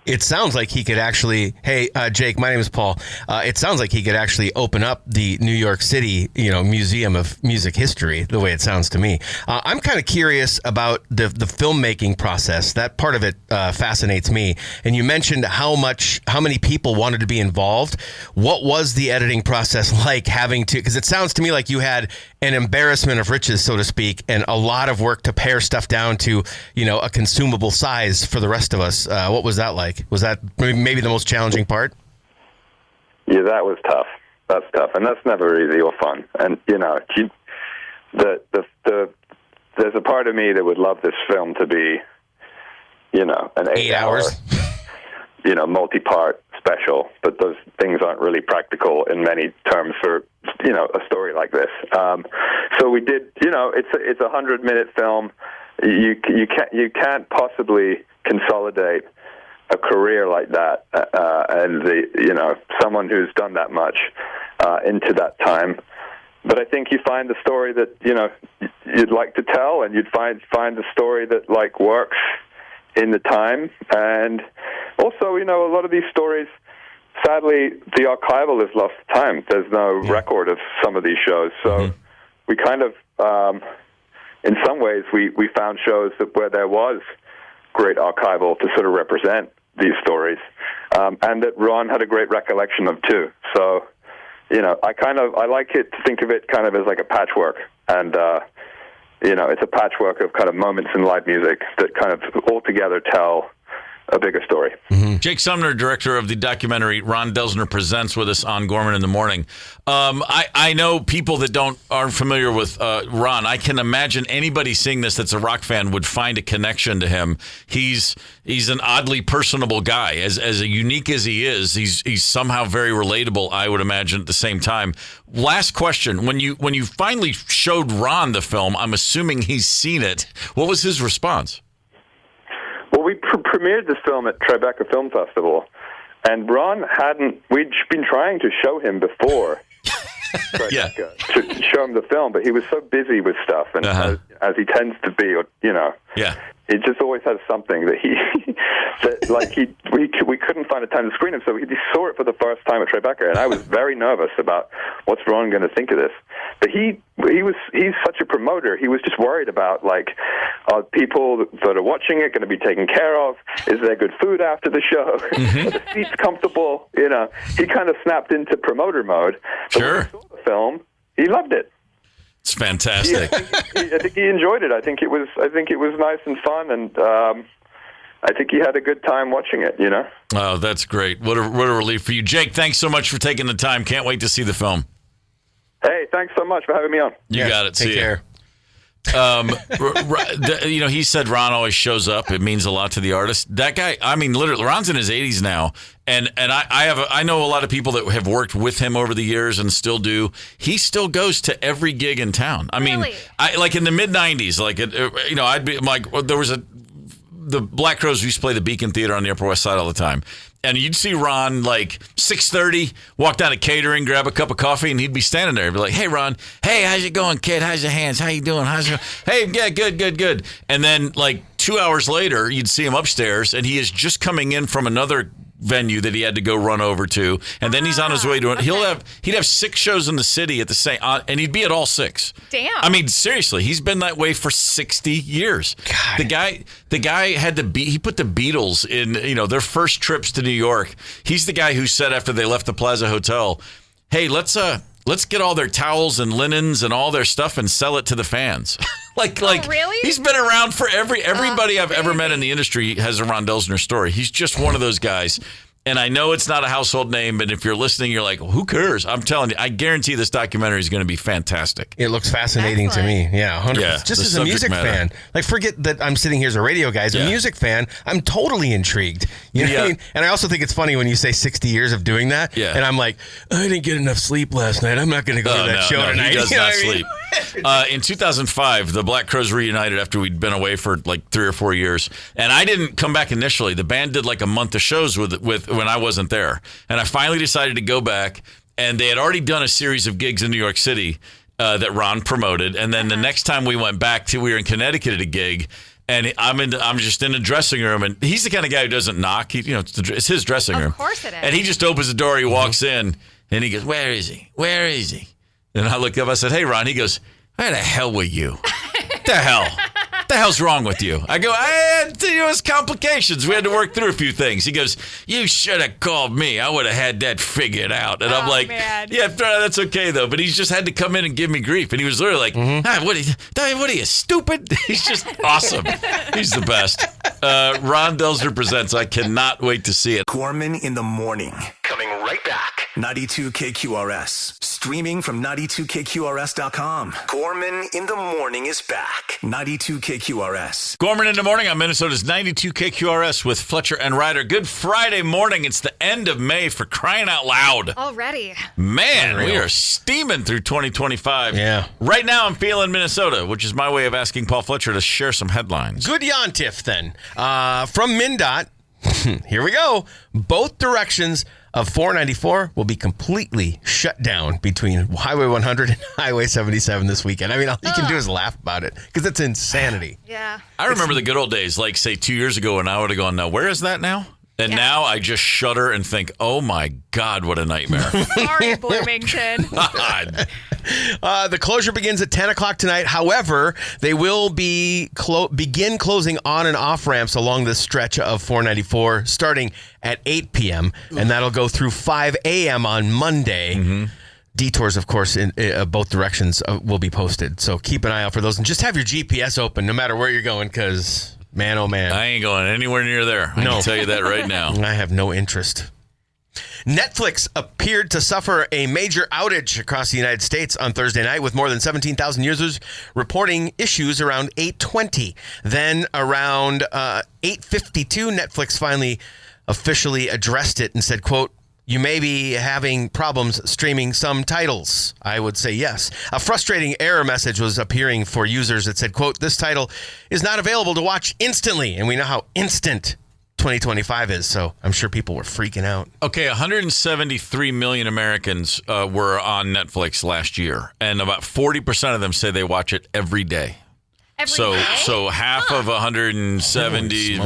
Speaker 3: It sounds like he could actually, hey, Jake, my name is Paul. It sounds like he could actually open up the New York City, Museum of Music History, the way it sounds to me. I'm kind of curious about the filmmaking process. That part of it fascinates me. And you mentioned how many people wanted to be involved. What was the editing process like having to, because it sounds to me like you had an embarrassment of riches, so to speak, and a lot of work to pare stuff down to, a consumable size for the rest of us. What was that like? Was that maybe the most challenging part?
Speaker 9: Yeah, that was tough. That's tough, and that's never easy or fun. And there's a part of me that would love this film to be, an 8 hours, multi-part special. But those things aren't really practical in many terms for a story like this. So we did. It's a 100-minute film. You can't possibly consolidate a career like that, and someone who's done that much into that time. But I think you find the story that you'd like to tell, and you'd find the story that like works in the time. And also, a lot of these stories, sadly, the archival has lost time. There's no record of some of these shows, so we kind of, in some ways, we found shows that where there was great archival to sort of represent these stories, and that Ron had a great recollection of too. So, I like it to think of it kind of as like a patchwork, and it's a patchwork of kind of moments in live music that kind of all together tell a bigger story.
Speaker 2: Jake Sumner, director of the documentary Ron Delsener Presents, with us on Gorman in the Morning. I know people that aren't familiar with Ron. I can imagine anybody seeing this that's a rock fan would find a connection to him. He's an oddly personable guy. As unique as he is, he's somehow very relatable, I would imagine, at the same time. Last question. When you finally showed Ron the film, I'm assuming he's seen it. What was his response?
Speaker 9: Well, we premiered this film at Tribeca Film Festival, and Ron we'd been trying to show him before Tribeca, to show him the film, but he was so busy with stuff, and as he tends to be, it just always has something that we couldn't find a time to screen him, so he saw it for the first time at Tribeca, and I was very nervous about what's Ron going to think of this. But he's such a promoter. He was just worried about are people that are watching it going to be taken care of? Is there good food after the show? Are the seats comfortable? He kind of snapped into promoter mode. But when he saw the film, he loved it.
Speaker 2: It's fantastic.
Speaker 9: I think he enjoyed it. I think it was nice and fun, and I think he had a good time watching it, you know?
Speaker 2: Oh, that's great. What a relief for you. Jake, thanks so much for taking the time. Can't wait to see the film.
Speaker 9: Hey, thanks so much for having me on.
Speaker 2: You got it.
Speaker 3: Take
Speaker 2: See
Speaker 3: care.
Speaker 2: He said Ron always shows up. It means a lot to the artist. That guy, I mean, literally, Ron's in his 80s now, and I know a lot of people that have worked with him over the years and still do. He still goes to every gig in town. I mean, like in the mid 90s, I'd be like, there was the Black Crowes used to play the Beacon Theater on the Upper West Side all the time. And you'd see Ron like 6:30, walk down to catering, grab a cup of coffee, and he'd be standing there. He'd be like, "Hey, Ron. Hey, how's it going, kid? How's your hands? How you doing? Hey, yeah, good. And then like 2 hours later, you'd see him upstairs, and he is just coming in from another venue that he had to go run over to, and then he's on his way to it. He'd have 6 shows in the city at the same, and he'd be at all 6.
Speaker 5: Damn.
Speaker 2: I mean, seriously, he's been that way for 60 years. God. The guy he put the Beatles in, their first trips to New York. He's the guy who said after they left the Plaza Hotel, "Hey, let's get all their towels and linens and all their stuff and sell it to the fans."
Speaker 5: Really?
Speaker 2: He's been around for everybody I've ever met in the industry has a Ron Delsener story. He's just one of those guys. And I know it's not a household name, but if you're listening, you're like, well, who cares? I'm telling you, I guarantee this documentary is going to be fantastic.
Speaker 3: It looks fascinating to me. Yeah, 100%.
Speaker 2: Yeah,
Speaker 3: just as a music fan. Like, forget that I'm sitting here as a radio guy. As a music fan, I'm totally intrigued. You know what I mean? And I also think it's funny when you say 60 years of doing that. Yeah. And I'm like, I didn't get enough sleep last night. I'm not going to go to that show tonight.
Speaker 2: He does not sleep. In 2005, the Black Crowes reunited after we'd been away for like 3 or 4 years. And I didn't come back initially. The band did like a month of shows with when I wasn't there. And I finally decided to go back. And they had already done a series of gigs in New York City that Ron promoted. And then the next time we went back we were in Connecticut at a gig. And I'm just in a dressing room, and he's the kind of guy who doesn't knock. It's his dressing room.
Speaker 5: Of course it is.
Speaker 2: And he just opens the door. He walks in, and he goes, "Where is he? Where is he?" And I look up. I said, "Hey, Ron." He goes, "Where the hell were you? The hell? The hell's wrong with you?" I go, "It was complications. We had to work through a few things." He goes, "You should have called me. I would have had that figured out." And I'm like,
Speaker 5: man.
Speaker 2: "Yeah, that's okay though." But he's just had to come in and give me grief. And he was literally like, "What are you, stupid?" He's just awesome. He's the best. Ron Delsener Presents. I cannot wait to see it.
Speaker 1: Gorman in the morning. Coming right back. 92 KQRS. Streaming from 92KQRS.com. Gorman in the morning is back. 92 KQRS.
Speaker 2: Gorman in the morning on Minnesota's 92 KQRS with Fletcher and Ryder. Good Friday morning. It's the end of May, for crying out loud.
Speaker 5: Already.
Speaker 2: Man, we are steaming through 2025.
Speaker 3: Yeah.
Speaker 2: Right now I'm feeling Minnesota, which is my way of asking Paul Fletcher to share some headlines.
Speaker 3: Good Yontif, then. From MnDOT, here we go. Both directions of 494 will be completely shut down between Highway 100 and Highway 77 this weekend. I mean, all you can do is laugh about it because it's insanity.
Speaker 5: Yeah.
Speaker 2: I remember the good old days, like, say, 2 years ago, when I would have gone, now, where is that now? And now I just shudder and think, oh, my God, what a nightmare.
Speaker 5: Sorry, Bloomington.
Speaker 2: God.
Speaker 3: The closure begins at 10 o'clock tonight. However, they will begin closing on and off ramps along this stretch of 494 starting at 8 p.m. And that'll go through 5 a.m. on Monday. Mm-hmm. Detours, of course, in both directions will be posted. So keep an eye out for those. And just have your GPS open no matter where you're going, because... man, oh, man.
Speaker 2: I ain't going anywhere near there. I can tell you that right now.
Speaker 3: I have no interest. Netflix appeared to suffer a major outage across the United States on Thursday night, with more than 17,000 users reporting issues around 8:20. Then around 8:52, Netflix finally officially addressed it and said, quote, "You may be having problems streaming some titles." I would say yes. A frustrating error message was appearing for users that said, quote, "This title is not available to watch instantly." And we know how instant 2025 is, so I'm sure people were freaking out.
Speaker 2: Okay, 173 million Americans were on Netflix last year, and about 40% of them say they watch it every day. So half of 170,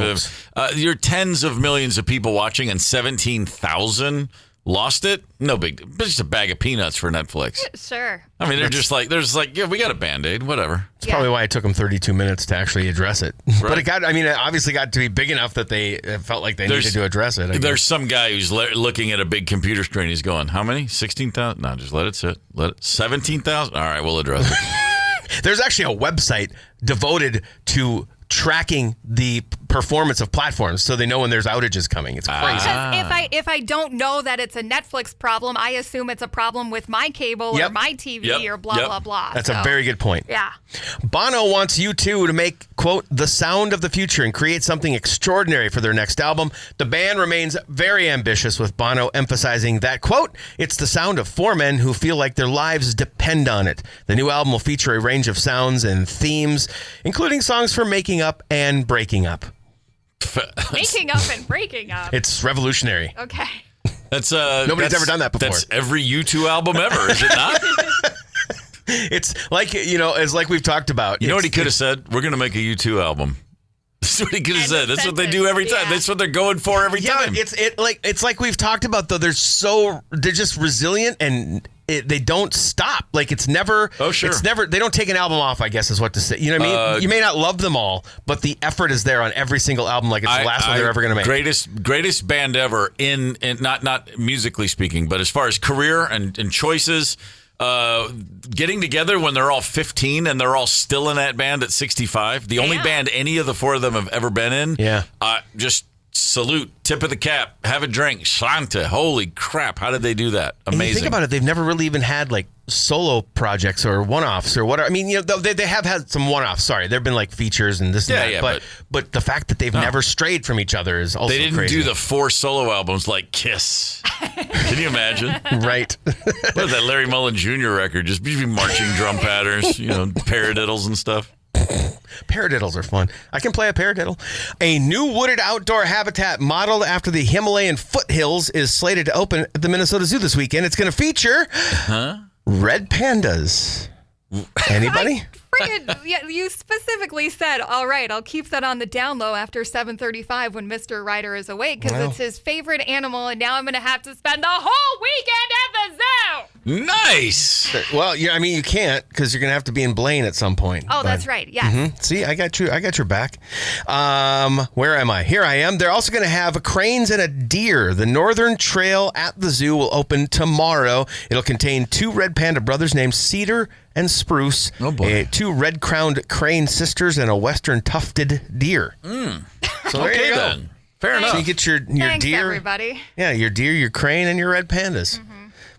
Speaker 2: you're tens of millions of people watching, and 17,000 lost it. No big, but just a bag of peanuts for Netflix.
Speaker 5: Sure.
Speaker 2: I mean, they're just like, yeah, we got a Band-Aid, whatever.
Speaker 3: That's probably why it took them 32 minutes to actually address it. Right. But it obviously got to be big enough that they felt like they needed to address it.
Speaker 2: There's some guy who's looking at a big computer screen. He's going, how many? 16,000? No, just let it sit. 17,000? All right, we'll address it.
Speaker 3: There's actually a website devoted to tracking the performance of platforms, so they know when there's outages coming. It's crazy.
Speaker 5: Because if I don't know that it's a Netflix problem, I assume it's a problem with my cable or my TV or blah, blah, blah.
Speaker 3: That's a very good point.
Speaker 5: Yeah.
Speaker 3: Bono wants U2 to make, quote, the sound of the future and create something extraordinary for their next album. The band remains very ambitious, with Bono emphasizing that, quote, it's the sound of four men who feel like their lives depend on it. The new album will feature a range of sounds and themes, including songs for making up and breaking up.
Speaker 5: Making up and breaking up.
Speaker 3: It's revolutionary.
Speaker 5: Okay.
Speaker 3: Nobody's ever done that before.
Speaker 2: That's every U2 album ever, is it not?
Speaker 3: It's like, it's like we've talked about.
Speaker 2: You know what he could have said? We're going to make a U2 album. That's what he could have said. That's what they do every time. That's what they're going for every time.
Speaker 3: It's like we've talked about, though. They're just resilient, and they don't stop. Like, it's never.
Speaker 2: Oh, sure.
Speaker 3: It's never. They don't take an album off, I guess, is what to say. You know what I mean? You may not love them all, but the effort is there on every single album. Like it's the last one they're ever going to make.
Speaker 2: Greatest band ever in not musically speaking, but as far as career and choices. Getting together when they're all 15 and they're all still in that band at 65. The only band any of the four of them have ever been in.
Speaker 3: Yeah.
Speaker 2: Just salute, tip of the cap, have a drink, Slanta. Holy crap. How did they do that? Amazing.
Speaker 3: And you think about it, they've never really even had like solo projects or one-offs or whatever. I mean, they have had some one-offs. Sorry, there've been like features and this and that. Yeah, but the fact that they've never strayed from each other is also crazy. They didn't
Speaker 2: do the 4 solo albums like Kiss. Can you imagine?
Speaker 3: Right.
Speaker 2: What is that Larry Mullen Jr. record? Just marching drum patterns, paradiddles and stuff.
Speaker 3: Paradiddles are fun. I can play a paradiddle. A new wooded outdoor habitat modeled after the Himalayan foothills is slated to open at the Minnesota Zoo this weekend. It's going to feature red pandas. Anybody?
Speaker 5: You specifically said, all right, I'll keep that on the down low after 7:35 when Mr. Ryder is awake because it's his favorite animal, and now I'm going to have to spend the whole weekend at the zoo.
Speaker 2: Nice.
Speaker 3: Well, I mean, you can't because you're going to have to be in Blaine at some point.
Speaker 5: Oh, that's right. Yes.
Speaker 3: See, I got your back. Where am I? Here I am. They're also going to have cranes and a deer. The Northern Trail at the zoo will open tomorrow. It'll contain 2 red panda brothers named Cedar and Spruce, 2 red-crowned crane sisters, and a western tufted deer. So there you go.
Speaker 2: Then. Fair enough.
Speaker 3: So you get your
Speaker 5: Thanks,
Speaker 3: deer,
Speaker 5: everybody.
Speaker 3: Yeah, your deer, your crane, and your red pandas.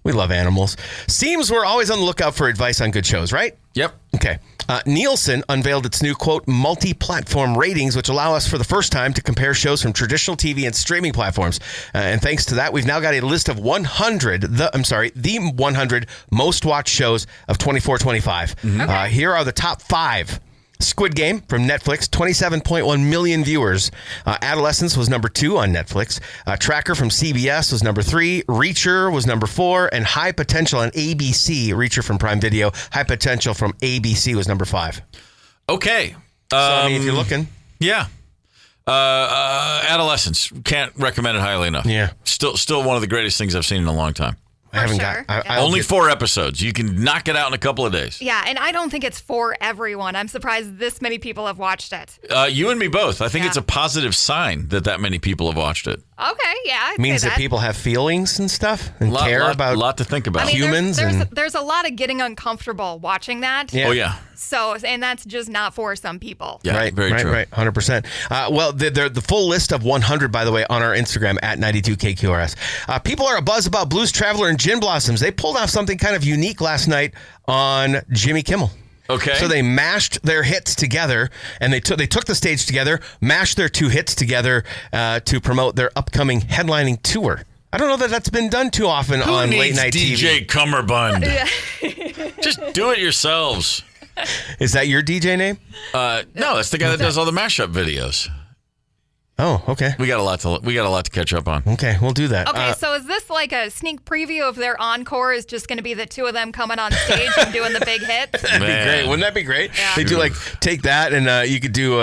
Speaker 3: We love animals. Seems we're always on the lookout for advice on good shows, right?
Speaker 2: Yep.
Speaker 3: Okay. Nielsen unveiled its new, quote, multi-platform ratings, which allow us for the first time to compare shows from traditional TV and streaming platforms. And thanks to that, we've now got a list of the 100 most watched shows of 24-25. Here are the top 5. Squid Game from Netflix, 27.1 million viewers. Adolescence was number 2 on Netflix. Tracker from CBS was number 3. Reacher was number 4. And High Potential on ABC. Reacher from Prime Video. High Potential from ABC was number 5.
Speaker 2: Okay.
Speaker 3: So, I mean, if you're looking.
Speaker 2: Yeah. Adolescence. Can't recommend it highly enough.
Speaker 3: Yeah.
Speaker 2: Still one of the greatest things I've seen in a long time.
Speaker 3: I haven't
Speaker 2: Only 4 episodes. You can knock it out in a couple of days.
Speaker 5: Yeah, and I don't think it's for everyone. I'm surprised this many people have watched it.
Speaker 2: You and me both. I think it's a positive sign that many people have watched it.
Speaker 5: Okay, yeah.
Speaker 3: It means that people have feelings and stuff and care about
Speaker 2: a lot to think about.
Speaker 5: I mean,
Speaker 3: humans.
Speaker 5: There's a lot of getting uncomfortable watching that.
Speaker 3: Yeah.
Speaker 2: Oh, yeah.
Speaker 5: So, and that's just not for some people.
Speaker 2: Yeah,
Speaker 3: right,
Speaker 2: very true.
Speaker 3: Right, 100%. Well, the full list of 100, by the way, on our Instagram at 92KQRS. People are abuzz about Blues Traveler and Gin Blossoms. They pulled off something kind of unique last night on Jimmy Kimmel.
Speaker 2: Okay.
Speaker 3: So they mashed their hits together, and they took the stage together, mashed their 2 hits together to promote their upcoming headlining tour. I don't know that that's been done too often on late night TV.
Speaker 2: DJ Cummerbund? Just do it yourselves.
Speaker 3: Is that your DJ name?
Speaker 2: No, that's the guy that does all the mashup videos.
Speaker 3: Oh, okay.
Speaker 2: We got a lot to catch up on.
Speaker 3: Okay, we'll do that.
Speaker 5: Okay, so is this like a sneak preview of their encore? Is just going to be the 2 of them coming on stage and doing the big hits?
Speaker 3: That'd be great. Wouldn't that be great?
Speaker 5: Yeah.
Speaker 3: They do take that and you could do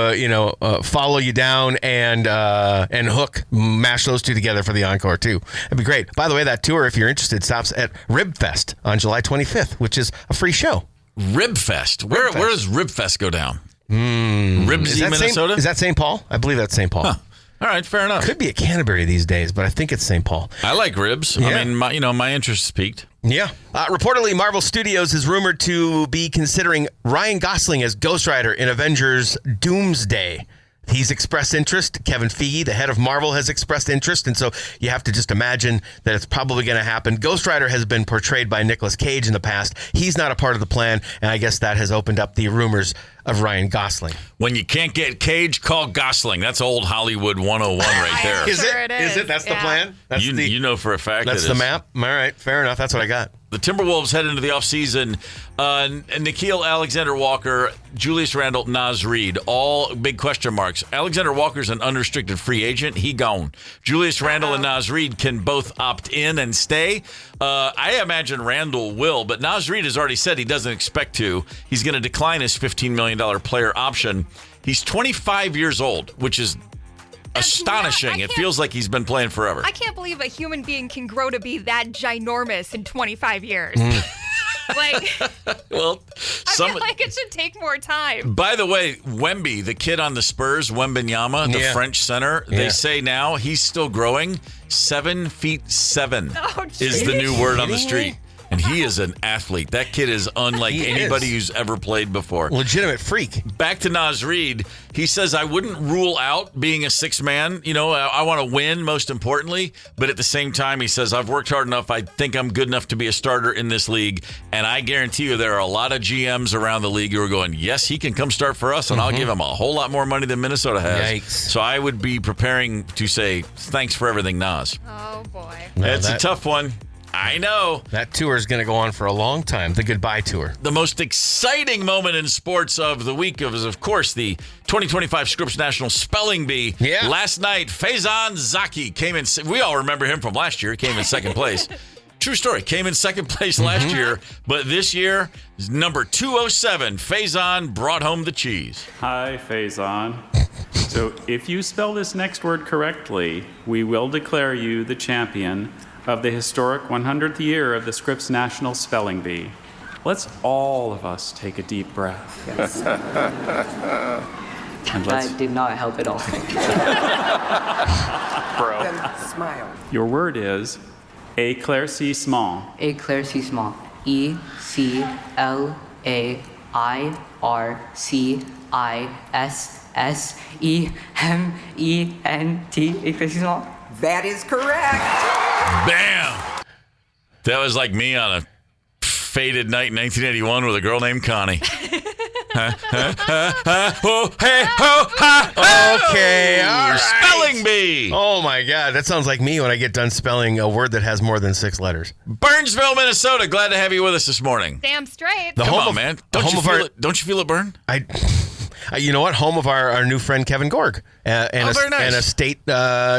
Speaker 3: Follow You Down and Hook, mash those 2 together for the encore too. That'd be great. By the way, that tour, if you're interested, stops at Rib Fest on July 25th, which is a free show.
Speaker 2: Rib Fest. Where does Rib Fest go down? Ribsy, Minnesota?
Speaker 3: Is that St. Paul? I believe that's St. Paul.
Speaker 2: Huh. All right, fair enough.
Speaker 3: Could be at Canterbury these days, but I think it's St. Paul.
Speaker 2: I like ribs.
Speaker 3: Yeah.
Speaker 2: I mean, my interest is peaked.
Speaker 3: Yeah. Reportedly, Marvel Studios is rumored to be considering Ryan Gosling as Ghost Rider in Avengers Doomsday. He's expressed interest. Kevin Feige, the head of Marvel, has expressed interest. And so you have to just imagine that it's probably going to happen. Ghost Rider has been portrayed by Nicolas Cage in the past. He's not a part of the plan. And I guess that has opened up the rumors of Ryan Gosling.
Speaker 2: When you can't get Cage, call Gosling. That's old Hollywood 101 right there.
Speaker 3: Is
Speaker 5: Sure
Speaker 3: it?
Speaker 5: it
Speaker 3: Is
Speaker 5: is.
Speaker 3: it? That's the plan? That's
Speaker 2: You know for a fact
Speaker 3: That's
Speaker 2: it
Speaker 3: the
Speaker 2: is.
Speaker 3: map? All right. Fair enough. That's what I got.
Speaker 2: The Timberwolves head into the offseason. Nickeil Alexander-Walker, Julius Randle, Naz Reid, all big question marks. Alexander Walker's an unrestricted free agent. He gone. Julius Randle and Naz Reid can both opt in and stay. I imagine Randle will, but Naz Reid has already said he doesn't expect to. He's going to decline his $15 million player option. He's 25 years old, which is astonishing. It feels like he's been playing forever.
Speaker 5: I can't believe a human being can grow to be that ginormous in 25 years.
Speaker 2: Well,
Speaker 5: I feel like it should take more time.
Speaker 2: By the way, Wemby, the kid on the Spurs, Wembanyama, the French center, they say now he's still growing. 7'7" is the new word on the street. And he is an athlete. That kid is unlike anybody who's ever played before.
Speaker 3: Legitimate freak.
Speaker 2: Back to Naz Reid. He says, I wouldn't rule out being a six man. You know, I want to win, most importantly. But at the same time, he says, I've worked hard enough. I think I'm good enough to be a starter in this league. And I guarantee you there are a lot of GMs around the league who are going, yes, he can come start for us. And I'll give him a whole lot more money than Minnesota has.
Speaker 3: Yikes.
Speaker 2: So I would be preparing to say, thanks for everything, Naz.
Speaker 5: Oh, boy.
Speaker 2: It's a tough one. I know.
Speaker 3: That tour is going to go on for a long time. The goodbye tour.
Speaker 2: The most exciting moment in sports of the week is, of course, the 2025 Scripps National Spelling Bee.
Speaker 3: Yeah.
Speaker 2: Last night, Faizan Zaki came in. We all remember him from last year. He came in second place. True story. Came in second place last year, but this year, number 207, Faizan brought home the cheese.
Speaker 6: Hi, Faizan. So if you spell this next word correctly, we will declare you the champion of the historic 100th year of the Scripps National Spelling Bee. Let's all of us take a deep breath.
Speaker 7: Yes.
Speaker 6: And
Speaker 7: That did not help at all.
Speaker 10: Smile.
Speaker 6: Your word is éclaircissement.
Speaker 7: Éclaircissement. ECLAIRCISSEMENT. Éclaircissement.
Speaker 10: That is correct.
Speaker 2: Bam! That was like me on a faded night in 1981 with a girl named Connie.
Speaker 3: Okay, all right.
Speaker 2: Spelling bee.
Speaker 3: Oh, my God. That sounds like me when I get done spelling a word that has more than 6 letters.
Speaker 2: Burnsville, Minnesota. Glad to have you with us this morning.
Speaker 5: Damn straight.
Speaker 3: The
Speaker 2: Come
Speaker 3: home
Speaker 2: on,
Speaker 3: of-
Speaker 2: man.
Speaker 3: the home of our-
Speaker 2: Don't you feel it burn?
Speaker 3: You know what? Home of our new friend Kevin Gorg and
Speaker 2: very nice.
Speaker 3: and a state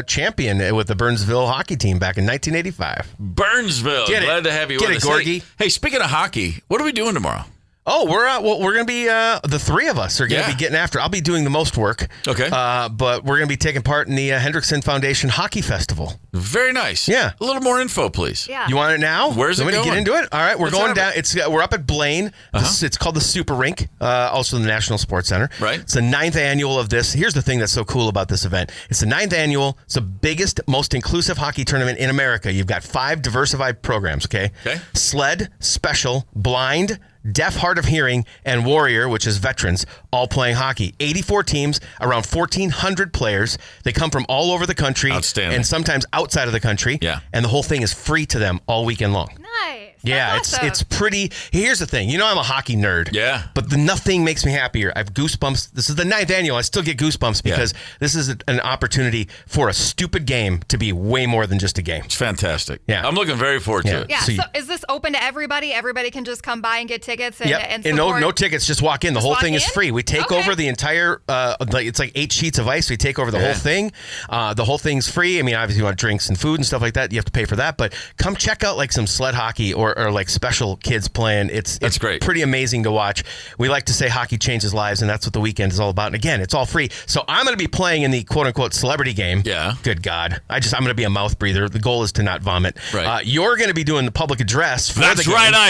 Speaker 3: champion with the Burnsville hockey team back in 1985.
Speaker 2: Burnsville.
Speaker 3: Get it.
Speaker 2: Glad to have you
Speaker 3: Get
Speaker 2: with
Speaker 3: it,
Speaker 2: us.
Speaker 3: Gorgie.
Speaker 2: Hey, speaking of hockey, what are we doing tomorrow?
Speaker 3: Oh, we're going to be the three of us are going to be getting after. I'll be doing the most work.
Speaker 2: Okay.
Speaker 3: But we're going to be taking part in the Hendrickson Foundation Hockey Festival.
Speaker 2: Very nice.
Speaker 3: Yeah.
Speaker 2: A little more info, please.
Speaker 5: Yeah.
Speaker 3: You want it now?
Speaker 2: Where's it
Speaker 3: You want me to
Speaker 2: going?
Speaker 3: get into it? All right, we're
Speaker 2: Let's
Speaker 3: going
Speaker 2: have
Speaker 3: down.
Speaker 2: it.
Speaker 3: We're up at Blaine. It's called the Super Rink, also the National Sports Center.
Speaker 2: Right.
Speaker 3: It's the 9th annual of this. Here's the thing that's so cool about this event. It's the 9th annual. It's the biggest, most inclusive hockey tournament in America. You've got 5 diversified programs, okay?
Speaker 2: Okay.
Speaker 3: Sled, Special, Blind, Deaf, Hard of Hearing, and Warrior, which is veterans, all playing hockey. 84 teams, around 1,400 players. They come from all over the country.
Speaker 2: Outstanding.
Speaker 3: And sometimes outside of the country.
Speaker 2: Yeah.
Speaker 3: And the whole thing is free to them all weekend long.
Speaker 5: Nice.
Speaker 3: Yeah,
Speaker 5: That's awesome.
Speaker 3: it's pretty. Here's the thing. You know I'm a hockey nerd.
Speaker 2: Yeah.
Speaker 3: But nothing makes me happier. I have goosebumps. This is the 9th annual. I still get goosebumps because this is an opportunity for a stupid game to be way more than just a game.
Speaker 2: It's fantastic.
Speaker 3: Yeah.
Speaker 2: I'm looking very forward to it.
Speaker 5: Yeah,
Speaker 3: So
Speaker 5: so is this open to everybody? Everybody can just come by and get tickets and,
Speaker 3: Yep.
Speaker 5: and
Speaker 3: And
Speaker 5: support?
Speaker 3: no tickets. Just walk in. The
Speaker 5: Just
Speaker 3: whole
Speaker 5: walk
Speaker 3: thing is
Speaker 5: in?
Speaker 3: free. We take
Speaker 5: Okay.
Speaker 3: over the entire, it's like 8 sheets of ice. We take over the whole thing. The whole thing's free. I mean, obviously you want drinks and food and stuff like that. You have to pay for that. But come check out like some sled hockey or like special kids playing. It's
Speaker 2: great.
Speaker 3: Pretty amazing to watch. We like to say hockey changes lives, and that's what the weekend is all about. And again, it's all free. So I'm going to be playing in the quote unquote celebrity game.
Speaker 2: Yeah.
Speaker 3: Good God. I'm going to be a mouth breather. The goal is to not vomit.
Speaker 2: Right.
Speaker 3: You're going to be doing the public address for
Speaker 2: That's
Speaker 3: the game.
Speaker 2: right, I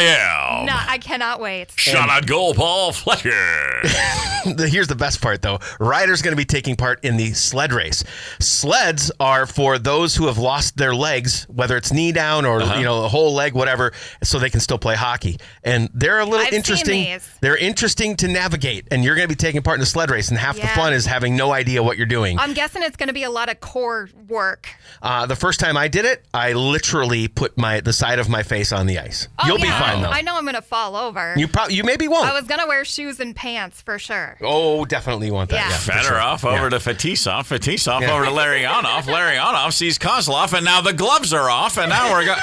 Speaker 2: am.
Speaker 5: No, I cannot wait.
Speaker 2: Shot on goal, Paul Fletcher.
Speaker 3: Here's the best part, though. Ryder's going to be taking part in the sled race. Sleds are for those who have lost their legs, whether it's knee down or the whole leg, whatever. so they can still play hockey. And they're a little
Speaker 5: I've
Speaker 3: interesting.
Speaker 5: seen these.
Speaker 3: They're interesting to navigate, and you're going to be taking part in a sled race, and half the fun is having no idea what you're doing.
Speaker 5: I'm guessing it's going to be a lot of core work.
Speaker 3: The first time I did it, I literally put the side of my face on the ice. You'll be fine, though.
Speaker 5: I know I'm going to fall over.
Speaker 3: You maybe won't.
Speaker 5: I was going to wear shoes and pants for sure.
Speaker 3: Oh, definitely want that. Yeah,
Speaker 2: Fedorov over to Fetisov. Fetisov over to Larionov. Larionov sees Kozlov, and now the gloves are off, and now we're going.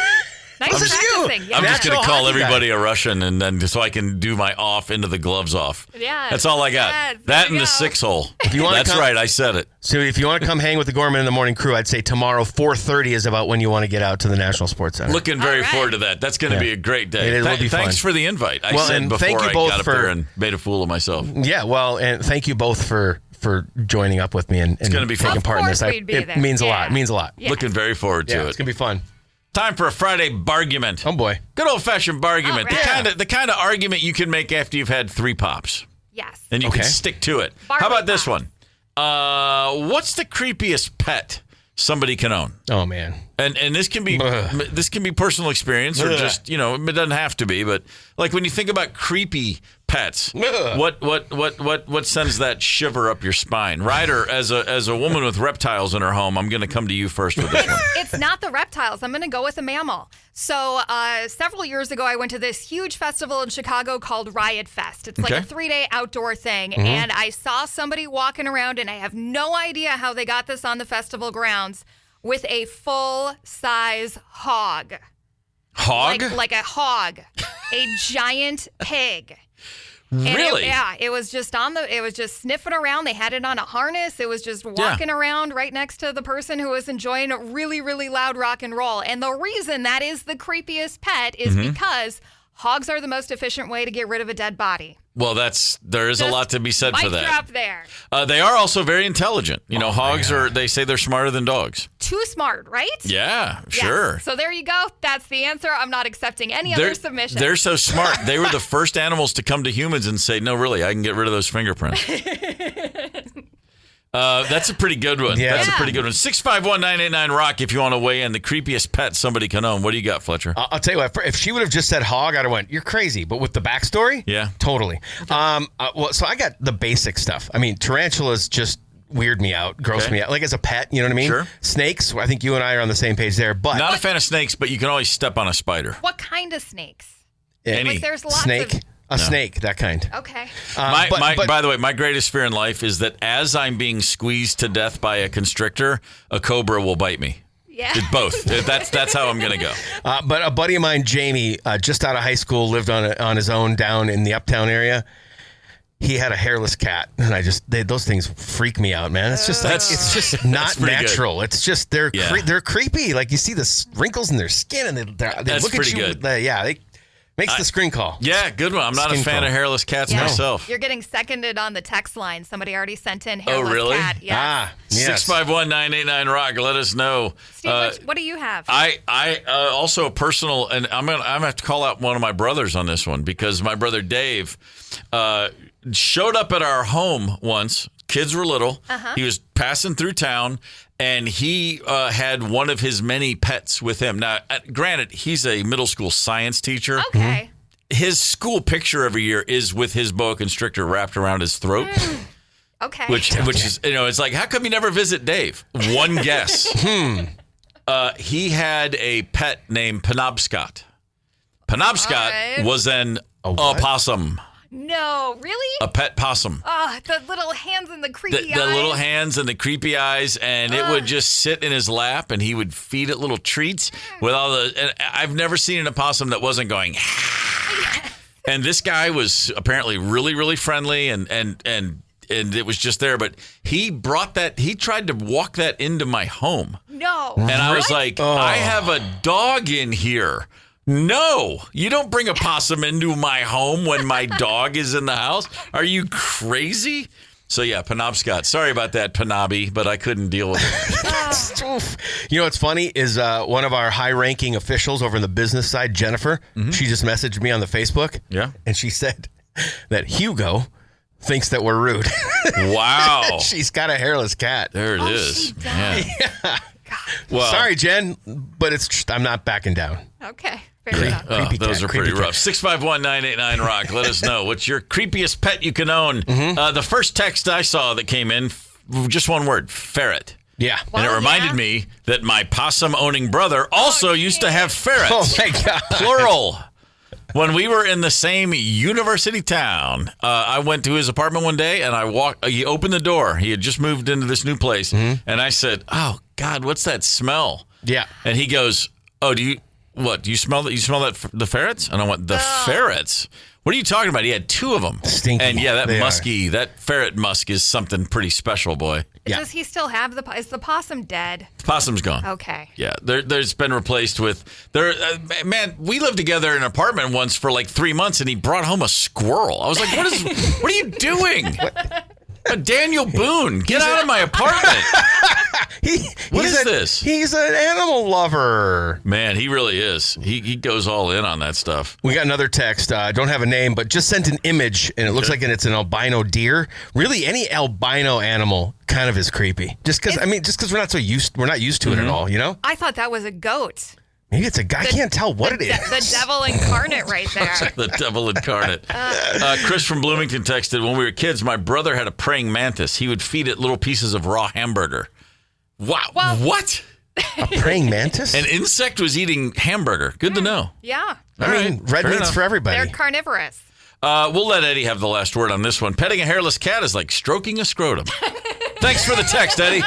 Speaker 5: Nice practicing.
Speaker 2: I'm just going to call everybody
Speaker 3: guy.
Speaker 2: a Russian, and then so I can do my off into the gloves off.
Speaker 5: Yeah.
Speaker 2: That's all I got.
Speaker 5: Yes,
Speaker 2: that and the 6 hole. That's right. I said it.
Speaker 3: So if you want to come hang with the Gorman in the Morning crew, I'd say tomorrow 4:30 is about when you want to get out to the National Sports Center.
Speaker 2: Looking very forward to that. That's going to be a great day.
Speaker 3: It will be fun.
Speaker 2: Thanks for the invite. I said
Speaker 3: and
Speaker 2: before
Speaker 3: thank you
Speaker 2: I
Speaker 3: both
Speaker 2: got up there and made a fool of myself.
Speaker 3: Yeah, well, and thank you both for joining up with me and
Speaker 2: it's gonna be fun.
Speaker 3: taking part in this.
Speaker 5: It
Speaker 3: means a lot. It means a lot.
Speaker 5: Yeah.
Speaker 2: Looking very forward to it.
Speaker 3: It's going to be fun.
Speaker 2: Time for a Friday bargument.
Speaker 3: Oh, boy.
Speaker 2: Good old-fashioned bargument.
Speaker 5: Right.
Speaker 2: The kind of argument you can make after you've had 3 pops.
Speaker 5: Yes.
Speaker 2: And you can stick to it.
Speaker 5: Barley
Speaker 2: How about this
Speaker 5: pops.
Speaker 2: one? What's the creepiest pet somebody can own?
Speaker 3: Oh, man.
Speaker 2: And this can be personal experience or just, it doesn't have to be, but like when you think about creepy pets, what sends that shiver up your spine? Ryder, as a woman with reptiles in her home, I'm going to come to you first with this one.
Speaker 5: It's not the reptiles. I'm going to go with a mammal. So several years ago, I went to this huge festival in Chicago called Riot Fest. It's like a 3-day outdoor thing.
Speaker 3: Mm-hmm.
Speaker 5: And I saw somebody walking around, and I have no idea how they got this on the festival grounds, with a full-size hog.
Speaker 2: Hog?
Speaker 5: Like a hog. A giant pig.
Speaker 2: Really?
Speaker 5: It was just it was just sniffing around. They had it on a harness. It was just walking around right next to the person who was enjoying a really, really loud rock and roll. And the reason that is the creepiest pet is because hogs are the most efficient way to get rid of a dead body.
Speaker 2: Well, there is a lot to be said for that.
Speaker 5: Mic drop there.
Speaker 2: They are also very intelligent. Hogs they say they're smarter than dogs.
Speaker 5: Too smart, right?
Speaker 2: Yeah,
Speaker 5: Yes.
Speaker 2: sure.
Speaker 5: So there you go. That's the answer. I'm not accepting any other submission.
Speaker 2: They're so smart. They were the first animals to come to humans and say, no, really, I can get rid of those fingerprints. That's a pretty good one.
Speaker 3: Yeah.
Speaker 2: That's a pretty good one. 651-989-ROCK if you want to weigh in. The creepiest pet somebody can own. What do you got, Fletcher?
Speaker 3: I'll tell you what, if she would have just said hog, I'd have went, you're crazy. But with the backstory,
Speaker 2: yeah,
Speaker 3: totally. So I got the basic stuff. I mean, tarantulas just weird me out, gross me out. Like as a pet, you know what I mean?
Speaker 2: Sure.
Speaker 3: Snakes, I think you and I are on the same page there. But
Speaker 2: not a fan of snakes, but you can always step on a spider.
Speaker 5: What kind of snakes?
Speaker 2: Any.
Speaker 5: Like there's lots
Speaker 3: snake.
Speaker 5: of...
Speaker 3: Snake, that kind.
Speaker 5: Okay.
Speaker 2: By the way, my greatest fear in life is that as I'm being squeezed to death by a constrictor, a cobra will bite me.
Speaker 5: Yeah.
Speaker 2: It's both. That's how I'm going to go.
Speaker 3: But a buddy of mine, Jamie, just out of high school, lived on his own down in the Uptown area. He had a hairless cat, and those things freak me out, man. It's just it's just not natural. Good. It's just they're creepy. Like you see the wrinkles in their skin, and they look at you.
Speaker 2: Good.
Speaker 3: They makes the screen call.
Speaker 2: Yeah, good one. I'm not a fan of hairless cats myself.
Speaker 5: You're getting seconded on the text line. Somebody already sent in hairless cat.
Speaker 3: Yes.
Speaker 5: Yes.
Speaker 2: 651-989-ROCK. Let us know.
Speaker 5: Steve, what do you have?
Speaker 2: I also a personal, and I'm gonna have to call out one of my brothers on this one because my brother Dave showed up at our home once. Kids were little. He was passing through town, and he had one of his many pets with him. Now, granted, he's a middle school science teacher.
Speaker 5: Okay.
Speaker 2: His school picture every year is with his boa constrictor wrapped around his throat.
Speaker 5: Okay.
Speaker 2: Which is, it's like, how come you never visit Dave? One guess. He had a pet named Penobscot. Penobscot was an opossum.
Speaker 5: No, really?
Speaker 2: A pet possum.
Speaker 5: Oh, the little hands and the creepy eyes.
Speaker 2: The little hands and the creepy eyes, and it would just sit in his lap, and he would feed it little treats with all the. And I've never seen an opossum that wasn't going. And this guy was apparently really, really friendly, and it was just there. But he brought that. He tried to walk that into my home.
Speaker 5: No.
Speaker 2: And I was like, I have a dog in here. No, you don't bring a possum into my home when my dog is in the house. Are you crazy? So, yeah, Penobscot. Sorry about that, Penabi, but I couldn't deal with it.
Speaker 3: You know what's funny is one of our high-ranking officials over in the business side, Jennifer, she just messaged me on the Facebook.
Speaker 2: Yeah.
Speaker 3: And she said that Hugo thinks that we're rude.
Speaker 2: Wow.
Speaker 3: She's got a hairless cat.
Speaker 2: There it is.
Speaker 5: Yeah.
Speaker 3: Well, sorry, Jen, but I'm not backing down.
Speaker 5: Okay.
Speaker 2: Those are pretty rough. 651-989-ROCK. Let us know. What's your creepiest pet you can own? The first text I saw that came in, just one word, ferret.
Speaker 3: Yeah.
Speaker 2: And it reminded me that my possum-owning brother also used to have ferrets.
Speaker 3: Oh, my God.
Speaker 2: Plural. When we were in the same university town, I went to his apartment one day, and he opened the door. He had just moved into this new place. And I said, oh, God, what's that smell?
Speaker 3: Yeah.
Speaker 2: And he goes, oh, do you smell that? You smell that, the ferrets? And I went, the ferrets? What are you talking about? He had two of them.
Speaker 3: Stinky.
Speaker 2: And yeah, that ferret musk is something pretty special, boy.
Speaker 5: Does he still have is the possum dead?
Speaker 2: The possum's gone.
Speaker 5: Okay.
Speaker 2: Yeah, there's been replaced with man, we lived together in an apartment once for like 3 months, and he brought home a squirrel. I was like, what are you doing? Daniel Boone, get out of my apartment. What is this?
Speaker 3: He's an animal lover.
Speaker 2: Man, he really is. He goes all in on that stuff.
Speaker 3: We got another text. Don't have a name, but just sent an image, and it looks like it's an albino deer. Really, any albino animal kind of is creepy. Just because we're not used to it at all. You know.
Speaker 5: I thought that was a goat.
Speaker 3: Maybe it's a guy. I can't tell what it is.
Speaker 5: The devil incarnate right there.
Speaker 2: The devil incarnate. Chris from Bloomington texted, when we were kids, my brother had a praying mantis. He would feed it little pieces of raw hamburger. Wow.
Speaker 5: Well,
Speaker 2: what?
Speaker 3: A praying mantis?
Speaker 2: An insect was eating hamburger. Good to know.
Speaker 5: Yeah.
Speaker 3: Red meat's for everybody.
Speaker 5: They're carnivorous.
Speaker 2: We'll let Eddie have the last word on this one. Petting a hairless cat is like stroking a scrotum. Thanks for the text, Eddie.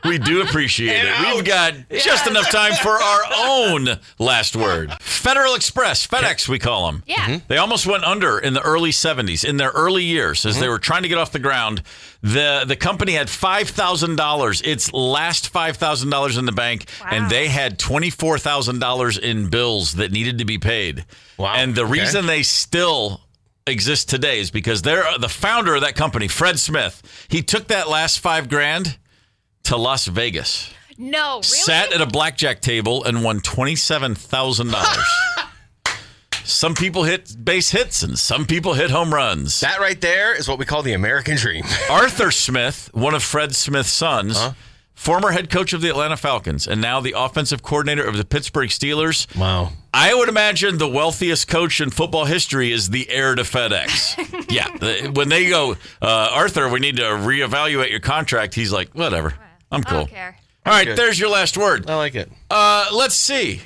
Speaker 2: We do appreciate it. We've got just enough time for our own last word. Federal Express, FedEx, we call them.
Speaker 5: Yeah.
Speaker 2: They almost went under in the early 70s. In their early years, as they were trying to get off the ground, the company had $5,000, its last $5,000 in the bank, and they had $24,000 in bills that needed to be paid.
Speaker 3: Wow.
Speaker 2: And the reason they still exist today is because they're the founder of that company, Fred Smith. He took that last $5,000 to Las Vegas.
Speaker 5: No, really?
Speaker 2: Sat at a blackjack table and won $27,000. Some people hit base hits and some people hit home runs.
Speaker 3: That right there is what we call the American dream.
Speaker 2: Arthur Smith, one of Fred Smith's sons, former head coach of the Atlanta Falcons, and now the offensive coordinator of the Pittsburgh Steelers.
Speaker 3: Wow.
Speaker 2: I would imagine the wealthiest coach in football history is the heir to FedEx. Yeah. When they go, Arthur, we need to reevaluate your contract, he's like, whatever. I'm cool.
Speaker 5: I don't care.
Speaker 2: All right, there's your last word.
Speaker 3: I like it.
Speaker 2: Let's see.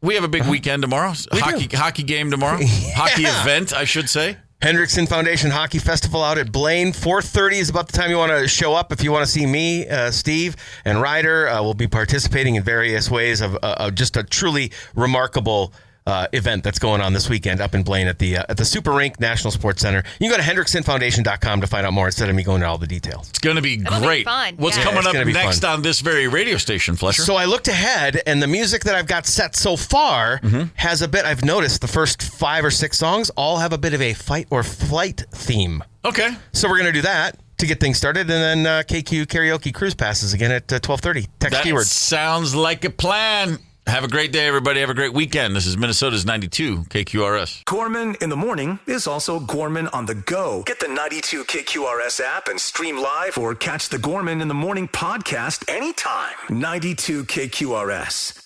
Speaker 2: We have a big weekend tomorrow. Hockey game tomorrow. Hockey event, I should say.
Speaker 3: Hendrickson Foundation Hockey Festival out at Blaine. 4:30 is about the time you want to show up. If you want to see me, Steve, and Ryder, we'll be participating in various ways of just a truly remarkable event that's going on this weekend up in Blaine at the Super Rink National Sports Center. You can go to HendricksonFoundation.com to find out more instead of me going to all the details.
Speaker 2: It's going to be
Speaker 5: It'll
Speaker 2: great.
Speaker 5: Be fun.
Speaker 2: What's coming up next on this very radio station, Fletcher?
Speaker 3: So I looked ahead, and the music that I've got set so far has a bit. I've noticed the first 5 or 6 songs all have a bit of a fight or flight theme.
Speaker 2: Okay.
Speaker 3: So we're going to do that to get things started, and then KQ Karaoke Cruise Passes again at 12:30. Text keyword.
Speaker 2: Sounds like a plan. Have a great day, everybody. Have a great weekend. This is Minnesota's 92 KQRS.
Speaker 1: Gorman in the morning is also Gorman on the go. Get the 92 KQRS app and stream live or catch the Gorman in the morning podcast anytime. 92 KQRS.